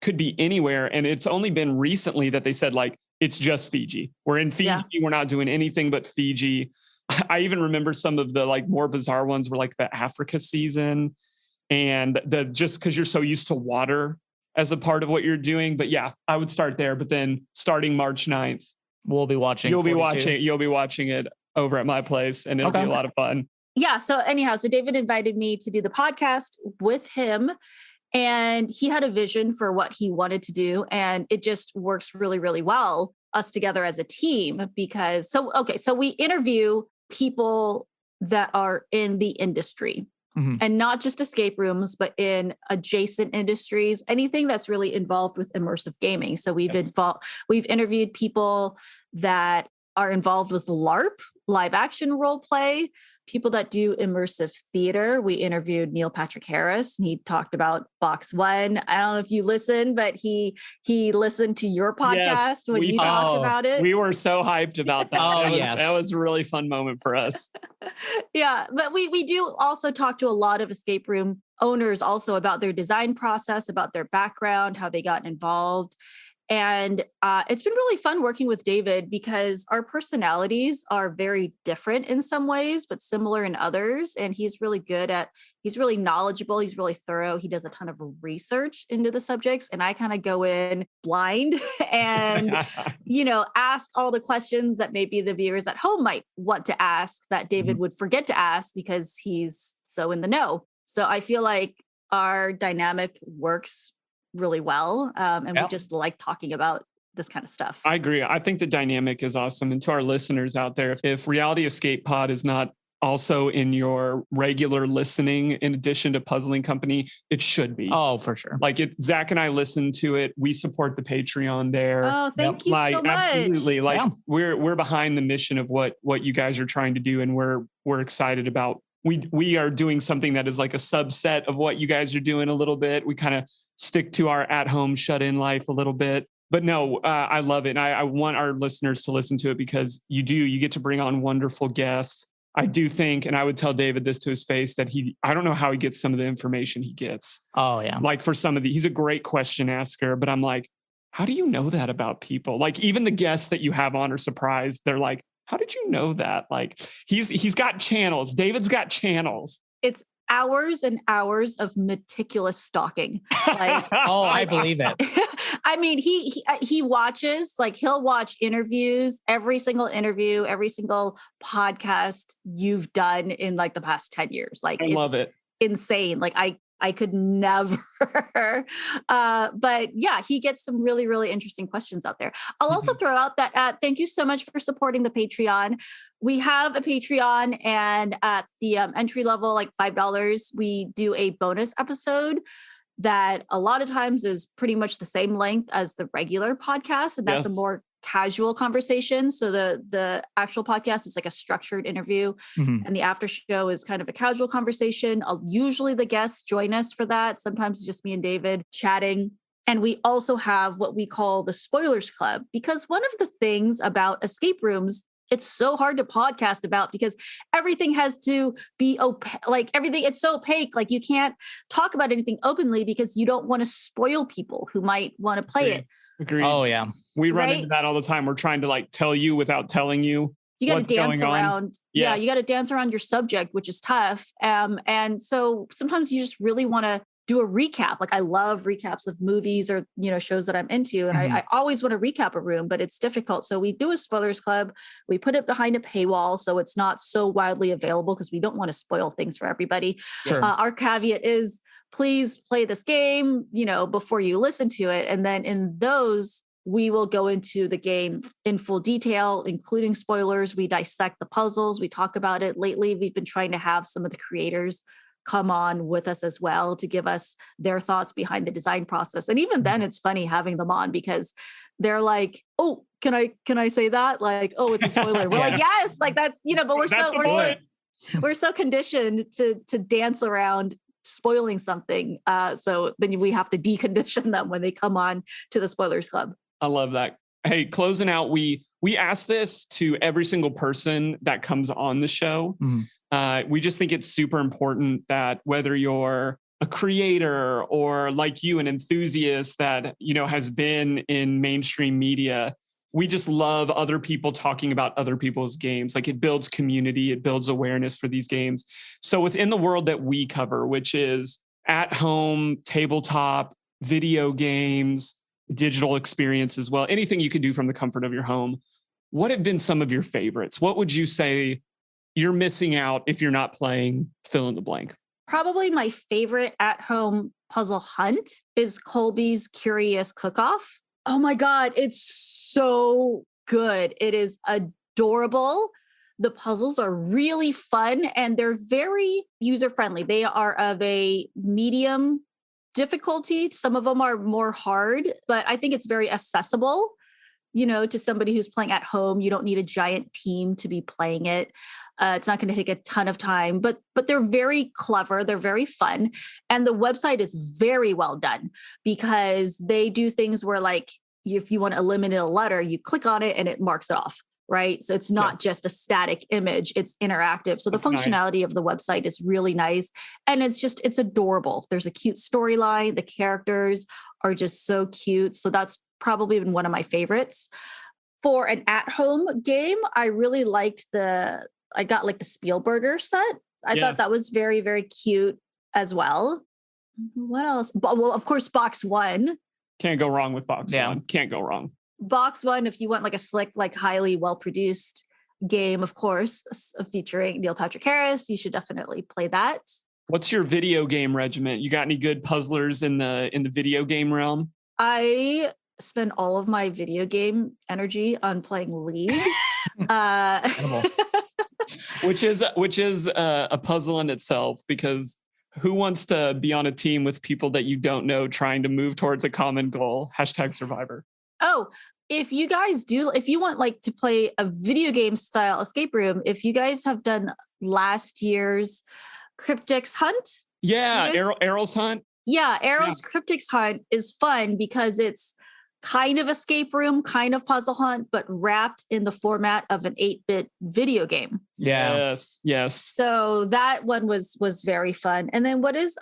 could be anywhere. And it's only been recently that they said like, it's just Fiji. We're in Fiji. Yeah. We're not doing anything but Fiji. I even remember some of the like more bizarre ones were like the Africa season, and just because you're so used to water as a part of what you're doing. But yeah, I would start there. But then starting March 9th, we'll be watching. You'll be watching it over at my place, and it'll be a lot of fun. Yeah. So anyhow, David invited me to do the podcast with him, and he had a vision for what he wanted to do. And it just works really, really well, us together as a team, because so we interview people that are in the industry. And not just escape rooms, but in adjacent industries, anything that's really involved with immersive gaming. So we've interviewed people that are involved with LARP, live action role play, people that do immersive theater. We interviewed Neil Patrick Harris, and he talked about Box One. I don't know if you listened, but he listened to your podcast when you talked about it. We were so hyped about that. That was a really fun moment for us. Yeah, but we do also talk to a lot of escape room owners also about their design process, about their background, how they got involved. And it's been really fun working with David, because our personalities are very different in some ways, but similar in others. And he's really knowledgeable. He's really thorough. He does a ton of research into the subjects. And I kind of go in blind and, ask all the questions that maybe the viewers at home might want to ask that David would forget to ask because he's so in the know. So I feel like our dynamic works really well. And we just like talking about this kind of stuff. I agree. I think the dynamic is awesome. And to our listeners out there, if Reality Escape Pod is not also in your regular listening, in addition to Puzzling Company, it should be. Oh, for sure. Like Zach and I listen to it. We support the Patreon there. Oh, thank you so much. Absolutely. We're behind the mission of what you guys are trying to do. And we're excited about. We are doing something that is like a subset of what you guys are doing a little bit. We kind of stick to our at-home shut-in life a little bit. But no, I love it. And I want our listeners to listen to it, because you get to bring on wonderful guests. I do think, and I would tell David this to his face, that I don't know how he gets some of the information he gets. Oh, yeah. Like for some of he's a great question asker, but I'm like, how do you know that about people? Like even the guests that you have on are surprised. They're like, how did you know that? Like he's got channels. David's got channels. It's hours and hours of meticulous stalking. Like, I believe it. I mean, he watches, like he'll watch interviews, every single interview, every single podcast you've done in like the past 10 years. Like I love it. Insane. Like I could never, but yeah, he gets some really, really interesting questions out there. I'll also throw out that thank you so much for supporting the Patreon. We have a Patreon, and at the entry level, like $5, we do a bonus episode that a lot of times is pretty much the same length as the regular podcast. And that's a more casual conversation. So the actual podcast is like a structured interview, and the after show is kind of a casual conversation. Usually the guests join us for that. Sometimes it's just me and David chatting. And we also have what we call the Spoilers Club, because one of the things about escape rooms, it's so hard to podcast about because everything has to be like everything. It's so opaque. Like you can't talk about anything openly because you don't want to spoil people who might want to play it. Agreed. Oh yeah. We run into that all the time. We're trying to like tell you without telling you. You got to dance around. Yeah. You got to dance around your subject, which is tough. And so sometimes you just really want to do a recap. Like I love recaps of movies or, shows that I'm into. And I always want to recap a room, but it's difficult. So we do a spoilers club. We put it behind a paywall so it's not so widely available because we don't want to spoil things for everybody. Sure. Our caveat is please play this game, before you listen to it. And then in those, we will go into the game in full detail, including spoilers. We dissect the puzzles. We talk about it. Lately, we've been trying to have some of the creators come on with us as well to give us their thoughts behind the design process. And even then it's funny having them on because they're like, oh, can I say that? Like, oh, it's a spoiler. We're like, yes, like that's, but we're so conditioned to dance around spoiling something. So then we have to decondition them when they come on to the spoilers club. I love that. Hey, closing out, we ask this to every single person that comes on the show. We just think it's super important that whether you're a creator or like you, an enthusiast that, has been in mainstream media, we just love other people talking about other people's games. Like it builds community, it builds awareness for these games. So within the world that we cover, which is at home, tabletop, video games, digital experience as well, anything you can do from the comfort of your home, what have been some of your favorites? What would you say you're missing out if you're not playing fill in the blank? Probably my favorite at-home puzzle hunt is Colby's Curious Cook-Off. Oh my God, it's so good. It is adorable. The puzzles are really fun and they're very user-friendly. They are of a medium difficulty. Some of them are more hard, but I think it's very accessible, to somebody who's playing at home. You don't need a giant team to be playing it. It's not going to take a ton of time, but they're very clever. They're very fun. And the website is very well done because they do things where like, if you want to eliminate a letter, you click on it and it marks it off. Right. So it's not just a static image, it's interactive. So the functionality of the website is really nice. And it's adorable. There's a cute storyline. The characters are just so cute. So that's probably been one of my favorites. For an at-home game, I really liked I got like the Spielberger set. I thought that was very, very cute as well. What else? Well, of course, Box One. Can't go wrong with Box One. Can't go wrong. Box One, if you want like a slick, like highly well-produced game, of course, featuring Neil Patrick Harris, you should definitely play that. What's your video game regimen? You got any good puzzlers in the video game realm? I spend all of my video game energy on playing League. Which is a puzzle in itself, because who wants to be on a team with people that you don't know trying to move towards a common goal? #Survivor. Oh, if you want like to play a video game style escape room, if you guys have done last year's Cryptics Hunt. Yeah, Errol's Hunt. Yeah, Arrow's Cryptics Hunt is fun because it's kind of escape room, kind of puzzle hunt, but wrapped in the format of an 8-bit video game. Yeah. Yes. So that one was very fun. And then what is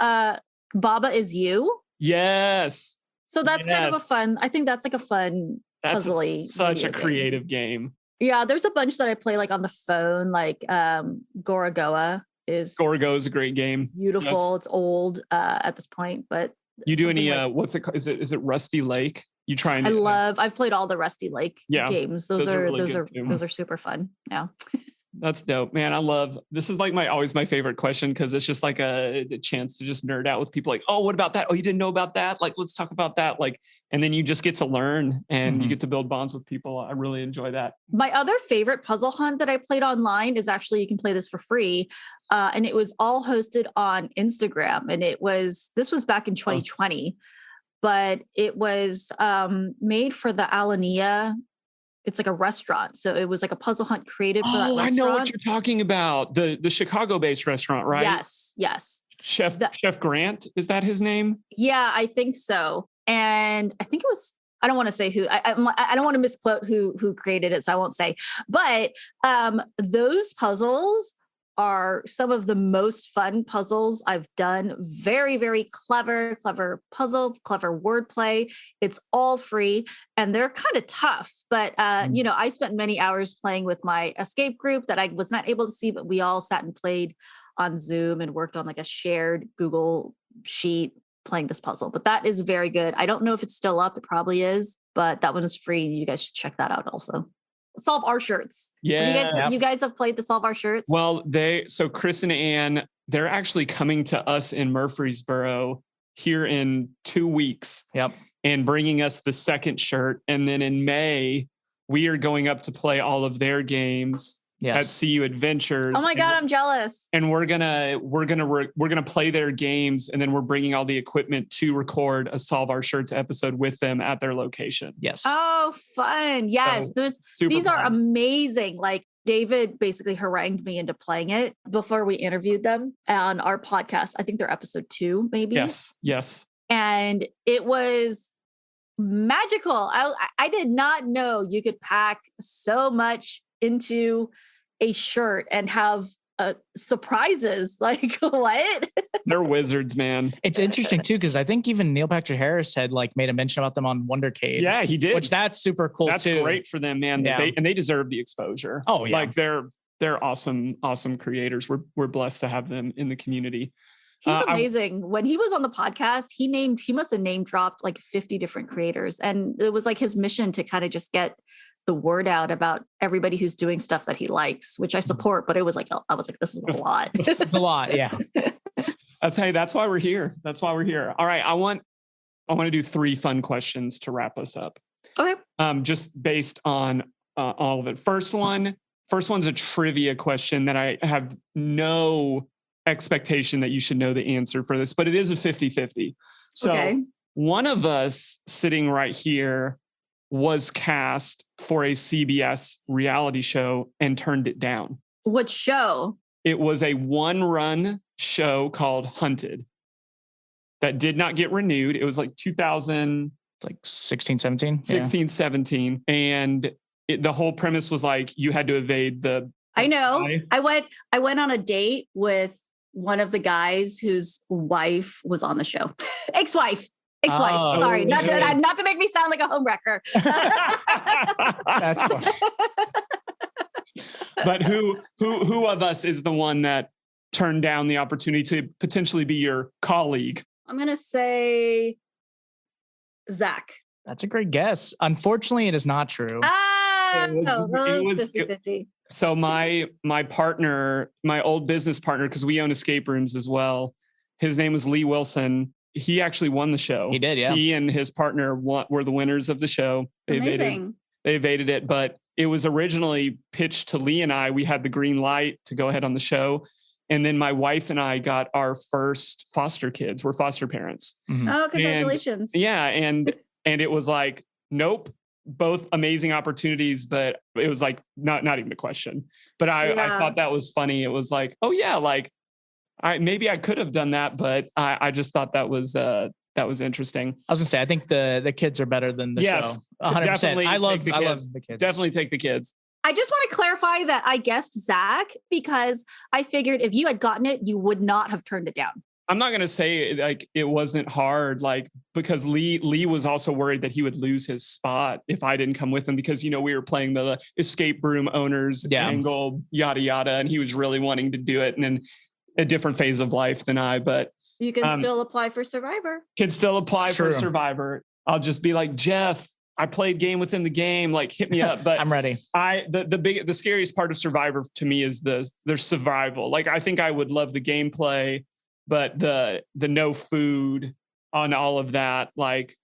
Baba Is You? Yes. So that's kind of a fun, I think that's like a fun puzzly. Such a creative game. Yeah, there's a bunch that I play like on the phone, like Gorogoa is a great game. Beautiful. Yes. It's old at this point, but you do any what's it called? Is it Rusty Lake? You try and I've played all the Rusty Lake games. Those are super fun. Yeah. That's dope, man. I love this. Is like always my favorite question, because it's just like a chance to just nerd out with people. Like, oh, what about that? Oh, you didn't know about that? Like, let's talk about that. Like, and then you just get to learn and you get to build bonds with people. I really enjoy that. My other favorite puzzle hunt that I played online is actually, you can play this for free. And it was all hosted on Instagram. And this was back in 2020, but it was made for the Alania. It's like a restaurant. So it was like a puzzle hunt created for that restaurant. I know what you're talking about. The Chicago-based restaurant, right? Yes. Chef Grant, is that his name? Yeah, I think so. And I think it was, I don't want to say who, I don't want to misquote who created it, so I won't say. But those puzzles are some of the most fun puzzles I've done. Very, very clever puzzle, clever wordplay. It's all free and they're kind of tough, but I spent many hours playing with my escape group that I was not able to see, but we all sat and played on Zoom and worked on like a shared Google sheet playing this puzzle. But that is very good. I don't know if it's still up. It probably is, but that one is free. You guys should check that out also. Solve Our Shirts. Yeah. You guys have played the Solve Our Shirts? Well, so Chris and Ann, they're actually coming to us in Murfreesboro here in 2 weeks. Yep. And bringing us the second shirt. And then in May, we are going up to play all of their games at CU Adventures. Oh my God, I'm jealous. And we're gonna play their games, and then we're bringing all the equipment to record a Solve Our Shirts episode with them at their location. Yes. Oh, fun. Yes. So, these are amazing. Like David basically harangued me into playing it before we interviewed them on our podcast. I think they're episode 2, maybe. Yes. And it was magical. I did not know you could pack so much into a shirt and have surprises. Like, what? They're wizards, man. It's interesting too, because I think even Neil Patrick Harris had like made a mention about them on Wondercade. Yeah, he did. Which that's super cool. That's too. great for them, man. Yeah. They deserve the exposure. Oh yeah, like they're awesome creators. We're blessed to have them in the community. He's amazing. When he was on the podcast, he must have name dropped like 50 different creators. And it was like his mission to kind of just get the word out about everybody who's doing stuff that he likes, which I support. But it was like, I was like, this is a lot. It's a lot. Yeah. I'll tell you, that's why we're here. All right. I want to do 3 fun questions to wrap us up. Okay. Just based on all of it. First one's a trivia question that I have no expectation that you should know the answer for this, but it is a 50-50. So one of us sitting right here was cast for a CBS reality show and turned it down. What show? It was a 1-run show called Hunted that did not get renewed. It was like 2000, like 16, 17. 16, 17. And the whole premise was like, you had to evade the... I know. I went on a date with one of the guys whose wife was on the show. Ex-wife. Oh, Sorry, not to make me sound like a homewrecker. That's funny. But who of us is the one that turned down the opportunity to potentially be your colleague? I'm gonna say Zach. That's a great guess. Unfortunately, it is not true. It was 50-50. So my partner, my old business partner, because we own escape rooms as well, his name was Lee Wilson. He actually won the show. He did, yeah. He and his partner were the winners of the show. Amazing. They evaded it, but it was originally pitched to Lee and I. We had the green light to go ahead on the show. And then my wife and I got our first foster kids. We're foster parents. Mm-hmm. Oh, congratulations. And it was like, nope, both amazing opportunities, but it was like not even a question. But I thought that was funny. It was like, oh yeah, like maybe I could have done that, but I just thought that was interesting. I was gonna say, I think the kids are better than the show. 100%. I love the kids. Definitely take the kids. I just want to clarify that I guessed Zach because I figured if you had gotten it, you would not have turned it down. I'm not going to say like it wasn't hard, like because Lee was also worried that he would lose his spot if I didn't come with him because, we were playing the escape room owners angle, yada, yada. And he was really wanting to do it and in a different phase of life than I, but you can still apply for Survivor. Can still apply for Survivor. I'll just be like, Jeff, I played game within the game. Like, hit me up. But I'm ready. The scariest part of Survivor to me is their survival. Like, I think I would love the gameplay, but the no food on all of that, like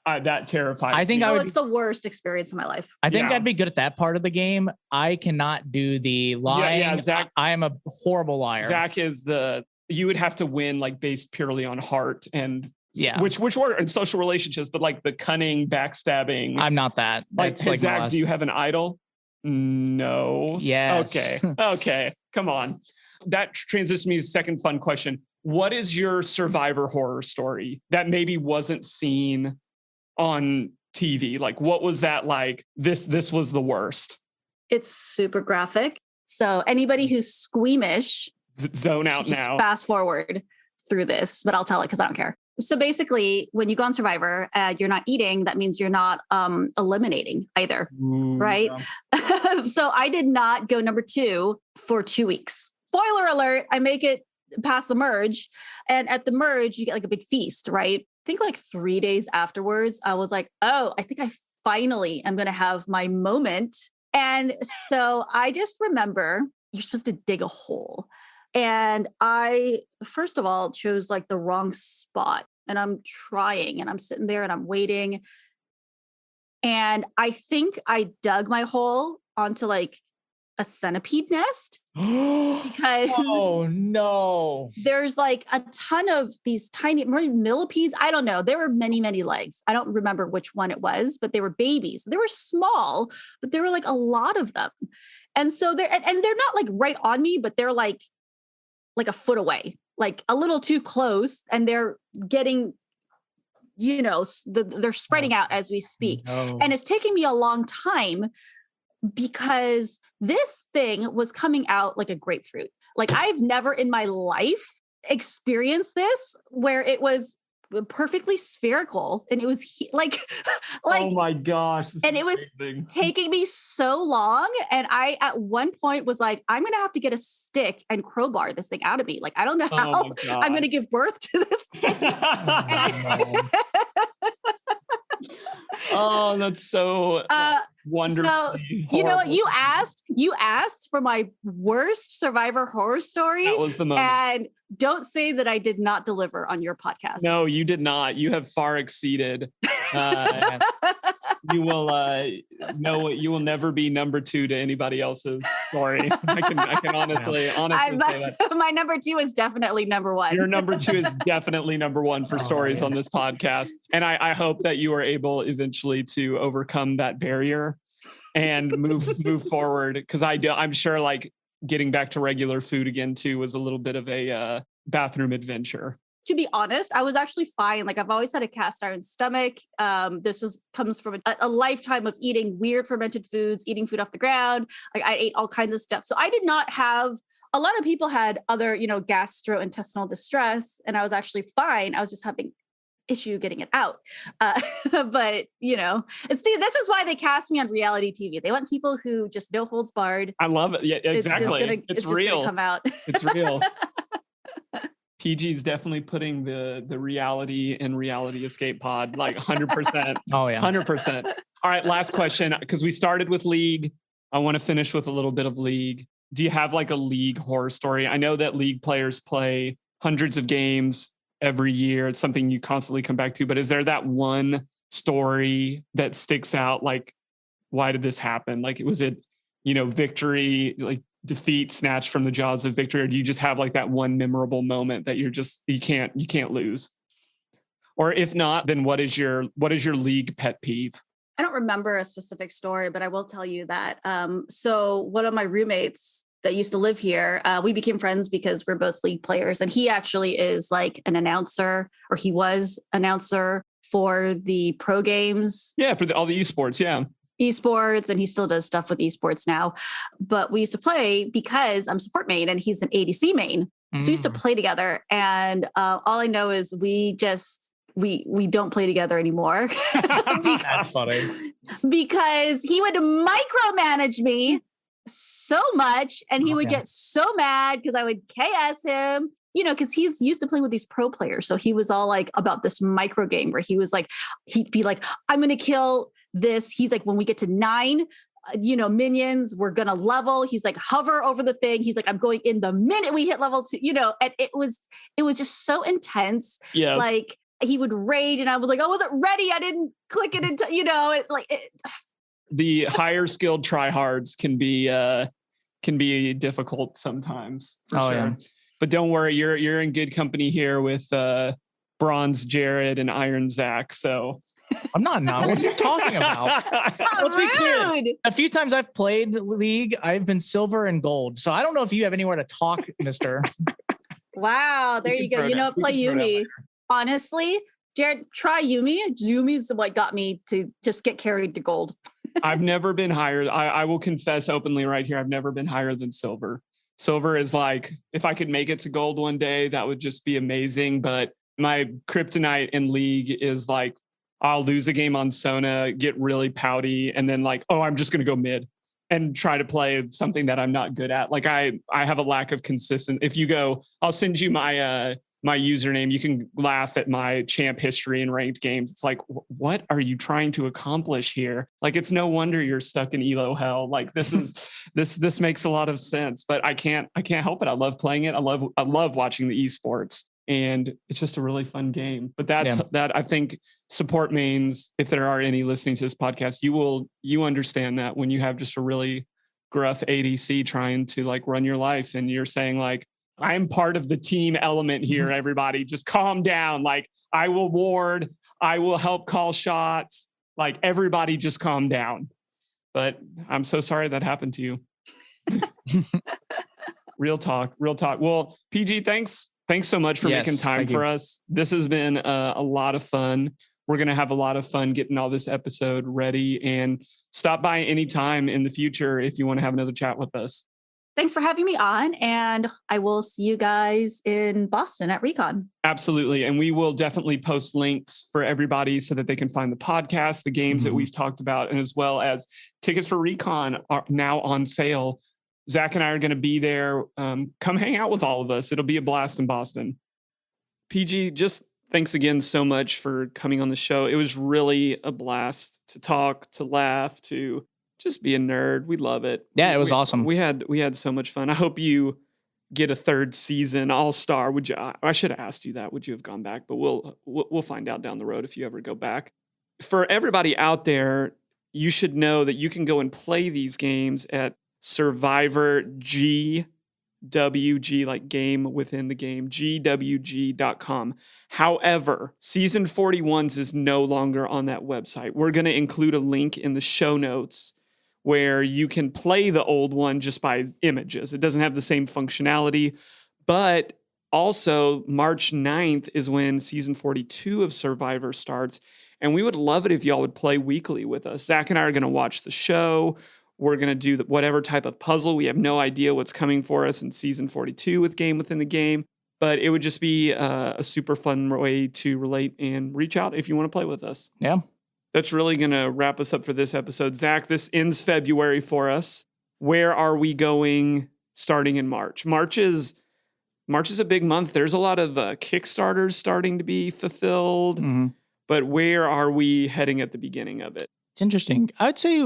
that terrifies I think me. It's the worst experience of my life. I think I'd be good at that part of the game. I cannot do the lying. Yeah, Zach, I am a horrible liar. Zach is you would have to win like based purely on heart and which were in social relationships, but like the cunning, backstabbing. I'm not that. Like Zach, do you have an idol? No. Yes. Okay. Come on. That transitions me to the second fun question. What is your Survivor horror story that maybe wasn't seen on TV? Like, what was that like? This was the worst. It's super graphic. So anybody who's squeamish, zone out just now. Fast forward through this, but I'll tell it because I don't care. So basically, when you go on Survivor, you're not eating. That means you're not eliminating either, right? Yeah. So I did not go number 2 for 2 weeks. Spoiler alert, I make it past the merge. And at the merge, you get like a big feast, right? I think like 3 days afterwards, I was like, oh, I think I finally am going to have my moment. And so I just remember you're supposed to dig a hole. And I, first of all, chose like the wrong spot. And I'm trying and I'm sitting there and I'm waiting. And I think I dug my hole onto like a centipede nest because oh no, there's like a ton of these tiny millipedes. I don't know. There were many, many legs. I don't remember which one it was, but they were babies. They were small, but there were like a lot of them. And so they're not like right on me, but they're like a foot away, like a little too close. And they're getting, they're spreading out as we speak. No. And it's taking me a long time because this thing was coming out like a grapefruit. Like I've never in my life experienced this where it was perfectly spherical and it was like oh my gosh. And it was taking me so long. And I, at one point was like, I'm going to have to get a stick and crowbar this thing out of me. Like, I don't know how I'm going to give birth to this thing. Oh, that's so wonderful. So, you know what? You asked for my worst Survivor horror story. That was the moment. And don't say that I did not deliver on your podcast. No, you did not. You have far exceeded. You will never be number 2 to anybody else's story. I can honestly say that. My number 2 is definitely number 1. Your number 2 is definitely number 1 for stories on this podcast. And I hope that you are able eventually to overcome that barrier and move forward. Because I'm sure like getting back to regular food again too was a little bit of a bathroom adventure. To be honest, I was actually fine. Like I've always had a cast iron stomach. This comes from a lifetime of eating weird fermented foods, eating food off the ground. Like I ate all kinds of stuff. So I did not have, a lot of people had other, gastrointestinal distress, and I was actually fine. I was just having issue getting it out. But and see, this is why they cast me on reality TV. They want people who just no holds barred. I love it. Yeah, exactly. It's real. Just gonna come out. It's real. PG is definitely putting the reality and reality escape pod like 100%. Oh yeah, 100%. All right, last question, because we started with League. I want to finish with a little bit of League. Do you have like a League horror story? I know that League players play hundreds of games every year. It's something you constantly come back to, but is there that one story that sticks out? Like, why did this happen? Like, was it, victory, like defeat snatched from the jaws of victory? Or do you just have like that one memorable moment that you can't lose? Or if not, then what is your League pet peeve? I don't remember a specific story, but I will tell you that. So one of my roommates that used to live here, we became friends because we're both League players. And he actually is like an announcer, or he was announcer for the pro games. Yeah, for all the esports, yeah. Esports, and he still does stuff with esports now. But we used to play because I'm support main and he's an ADC main. So we used to play together. And all I know is we don't play together anymore. That's funny. Because he would micromanage me so much, and he would get so mad because I would KS him, because he's used to playing with these pro players. So he was all like about this micro game where he was like, he'd be like, I'm going to kill this. He's like, when we get to 9, minions, we're going to level. He's like, hover over the thing. He's like, I'm going in the minute we hit level 2, and it was just so intense. Yes. Like he would rage and I was like, I wasn't ready. I didn't click it into, The higher skilled tryhards can be difficult sometimes. For sure. Yeah. But don't worry, you're in good company here with Bronze Jared and Iron Zach. So I'm not. What are you talking about? Rude. A few times I've played League, I've been silver and gold. So I don't know if you have anywhere to talk, Mister. Wow, there you go. Play Yumi. Honestly, Jared, try Yumi. Yumi's what got me to just get carried to gold. I've never been higher. I will confess openly right here. I've never been higher than silver. Silver is like, if I could make it to gold one day, that would just be amazing. But my kryptonite in League is like, I'll lose a game on Sona, get really pouty, and then like, oh, I'm just going to go mid. and try to play something that I'm not good at. Like I have a lack of consistent. If you go, I'll send you my my username. You can laugh at my champ history in ranked games. It's like, what are you trying to accomplish here? Like, it's no wonder you're stuck in elo hell. Like this makes a lot of sense, but I can't help it. I love playing it. I love watching the esports, and it's just a really fun game. But that I think support mains, if there are any listening to this podcast, you understand that when you have just a really gruff ADC trying to like run your life, and you're saying like, I'm part of the team element here, everybody. Just calm down. Like, I will ward, I will help call shots. Like, everybody just calm down. But I'm so sorry that happened to you. Real talk. Well, PG, thanks so much for making time for us. This has been a lot of fun. We're going to have a lot of fun getting all this episode ready, and stop by anytime in the future if you want to have another chat with us. Thanks for having me on, and I will see you guys in Boston at Recon. Absolutely. And we will definitely post links for everybody so that they can find the podcast, the games that we've talked about, and as well as tickets for Recon are now on sale. Zach and I are going to be there. Come hang out with all of us. It'll be a blast in Boston. PG, just thanks again so much for coming on the show. It was really a blast to talk, to laugh, to just be a nerd. We love it. Yeah, it was awesome. We had so much fun. I hope you get a third season All-Star. Would you? I should have asked you that. Would you have gone back? But we'll find out down the road if you ever go back. For everybody out there, you should know that you can go and play these games at Survivor GWG, like game within the game, GWG.com. However, season 41's is no longer on that website. We're going to include a link in the show notes where you can play the old one just by images. It doesn't have the same functionality, but also March 9th is when season 42 of Survivor starts. And we would love it if y'all would play weekly with us. Zach and I are going to watch the show. We're going to do whatever type of puzzle. We have no idea what's coming for us in season 42 with Game Within the Game, but it would just be a super fun way to relate and reach out if you want to play with us. Yeah. That's really going to wrap us up for this episode. Zach, this ends February for us. Where are we going starting in March? March is a big month. There's a lot of Kickstarters starting to be fulfilled, but where are we heading at the beginning of it? It's interesting. I would say,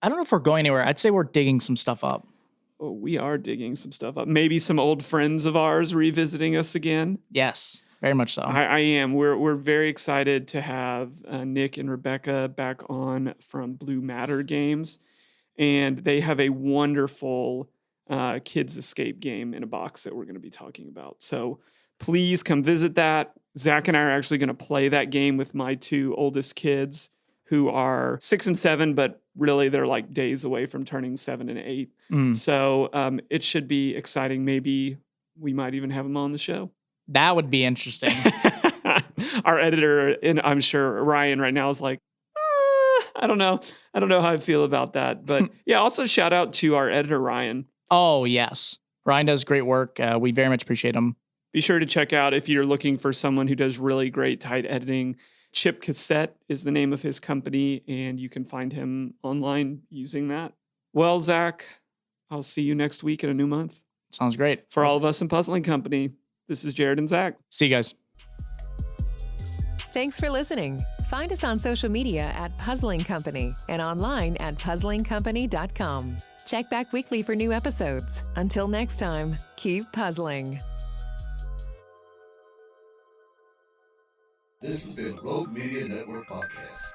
I don't know if we're going anywhere. I'd say we're digging some stuff up. Oh, we are digging some stuff up. Maybe some old friends of ours revisiting us again. Yes. Very much so. I am. We're very excited to have Nick and Rebecca back on from Blue Matter Games, and they have a wonderful kids escape game in a box that we're going to be talking about. So please come visit that. Zach and I are actually going to play that game with my two oldest kids, who are 6 and 7, but really they're like days away from turning 7 and 8. So it should be exciting. Maybe we might even have them on the show. That would be interesting. Our editor, and I'm sure Ryan right now is like, I don't know how I feel about that. But yeah, also shout out to our editor, Ryan. Oh, yes. Ryan does great work. We very much appreciate him. Be sure to check out if you're looking for someone who does really great tight editing. Chip Cassette is the name of his company, and you can find him online using that. Well, Zach, I'll see you next week in a new month. Sounds great. For all of us in Puzzling Company, this is Jared and Zach. See you guys. Thanks for listening. Find us on social media at Puzzling Company and online at puzzlingcompany.com. Check back weekly for new episodes. Until next time, keep puzzling. This has been Rogue Media Network Podcast.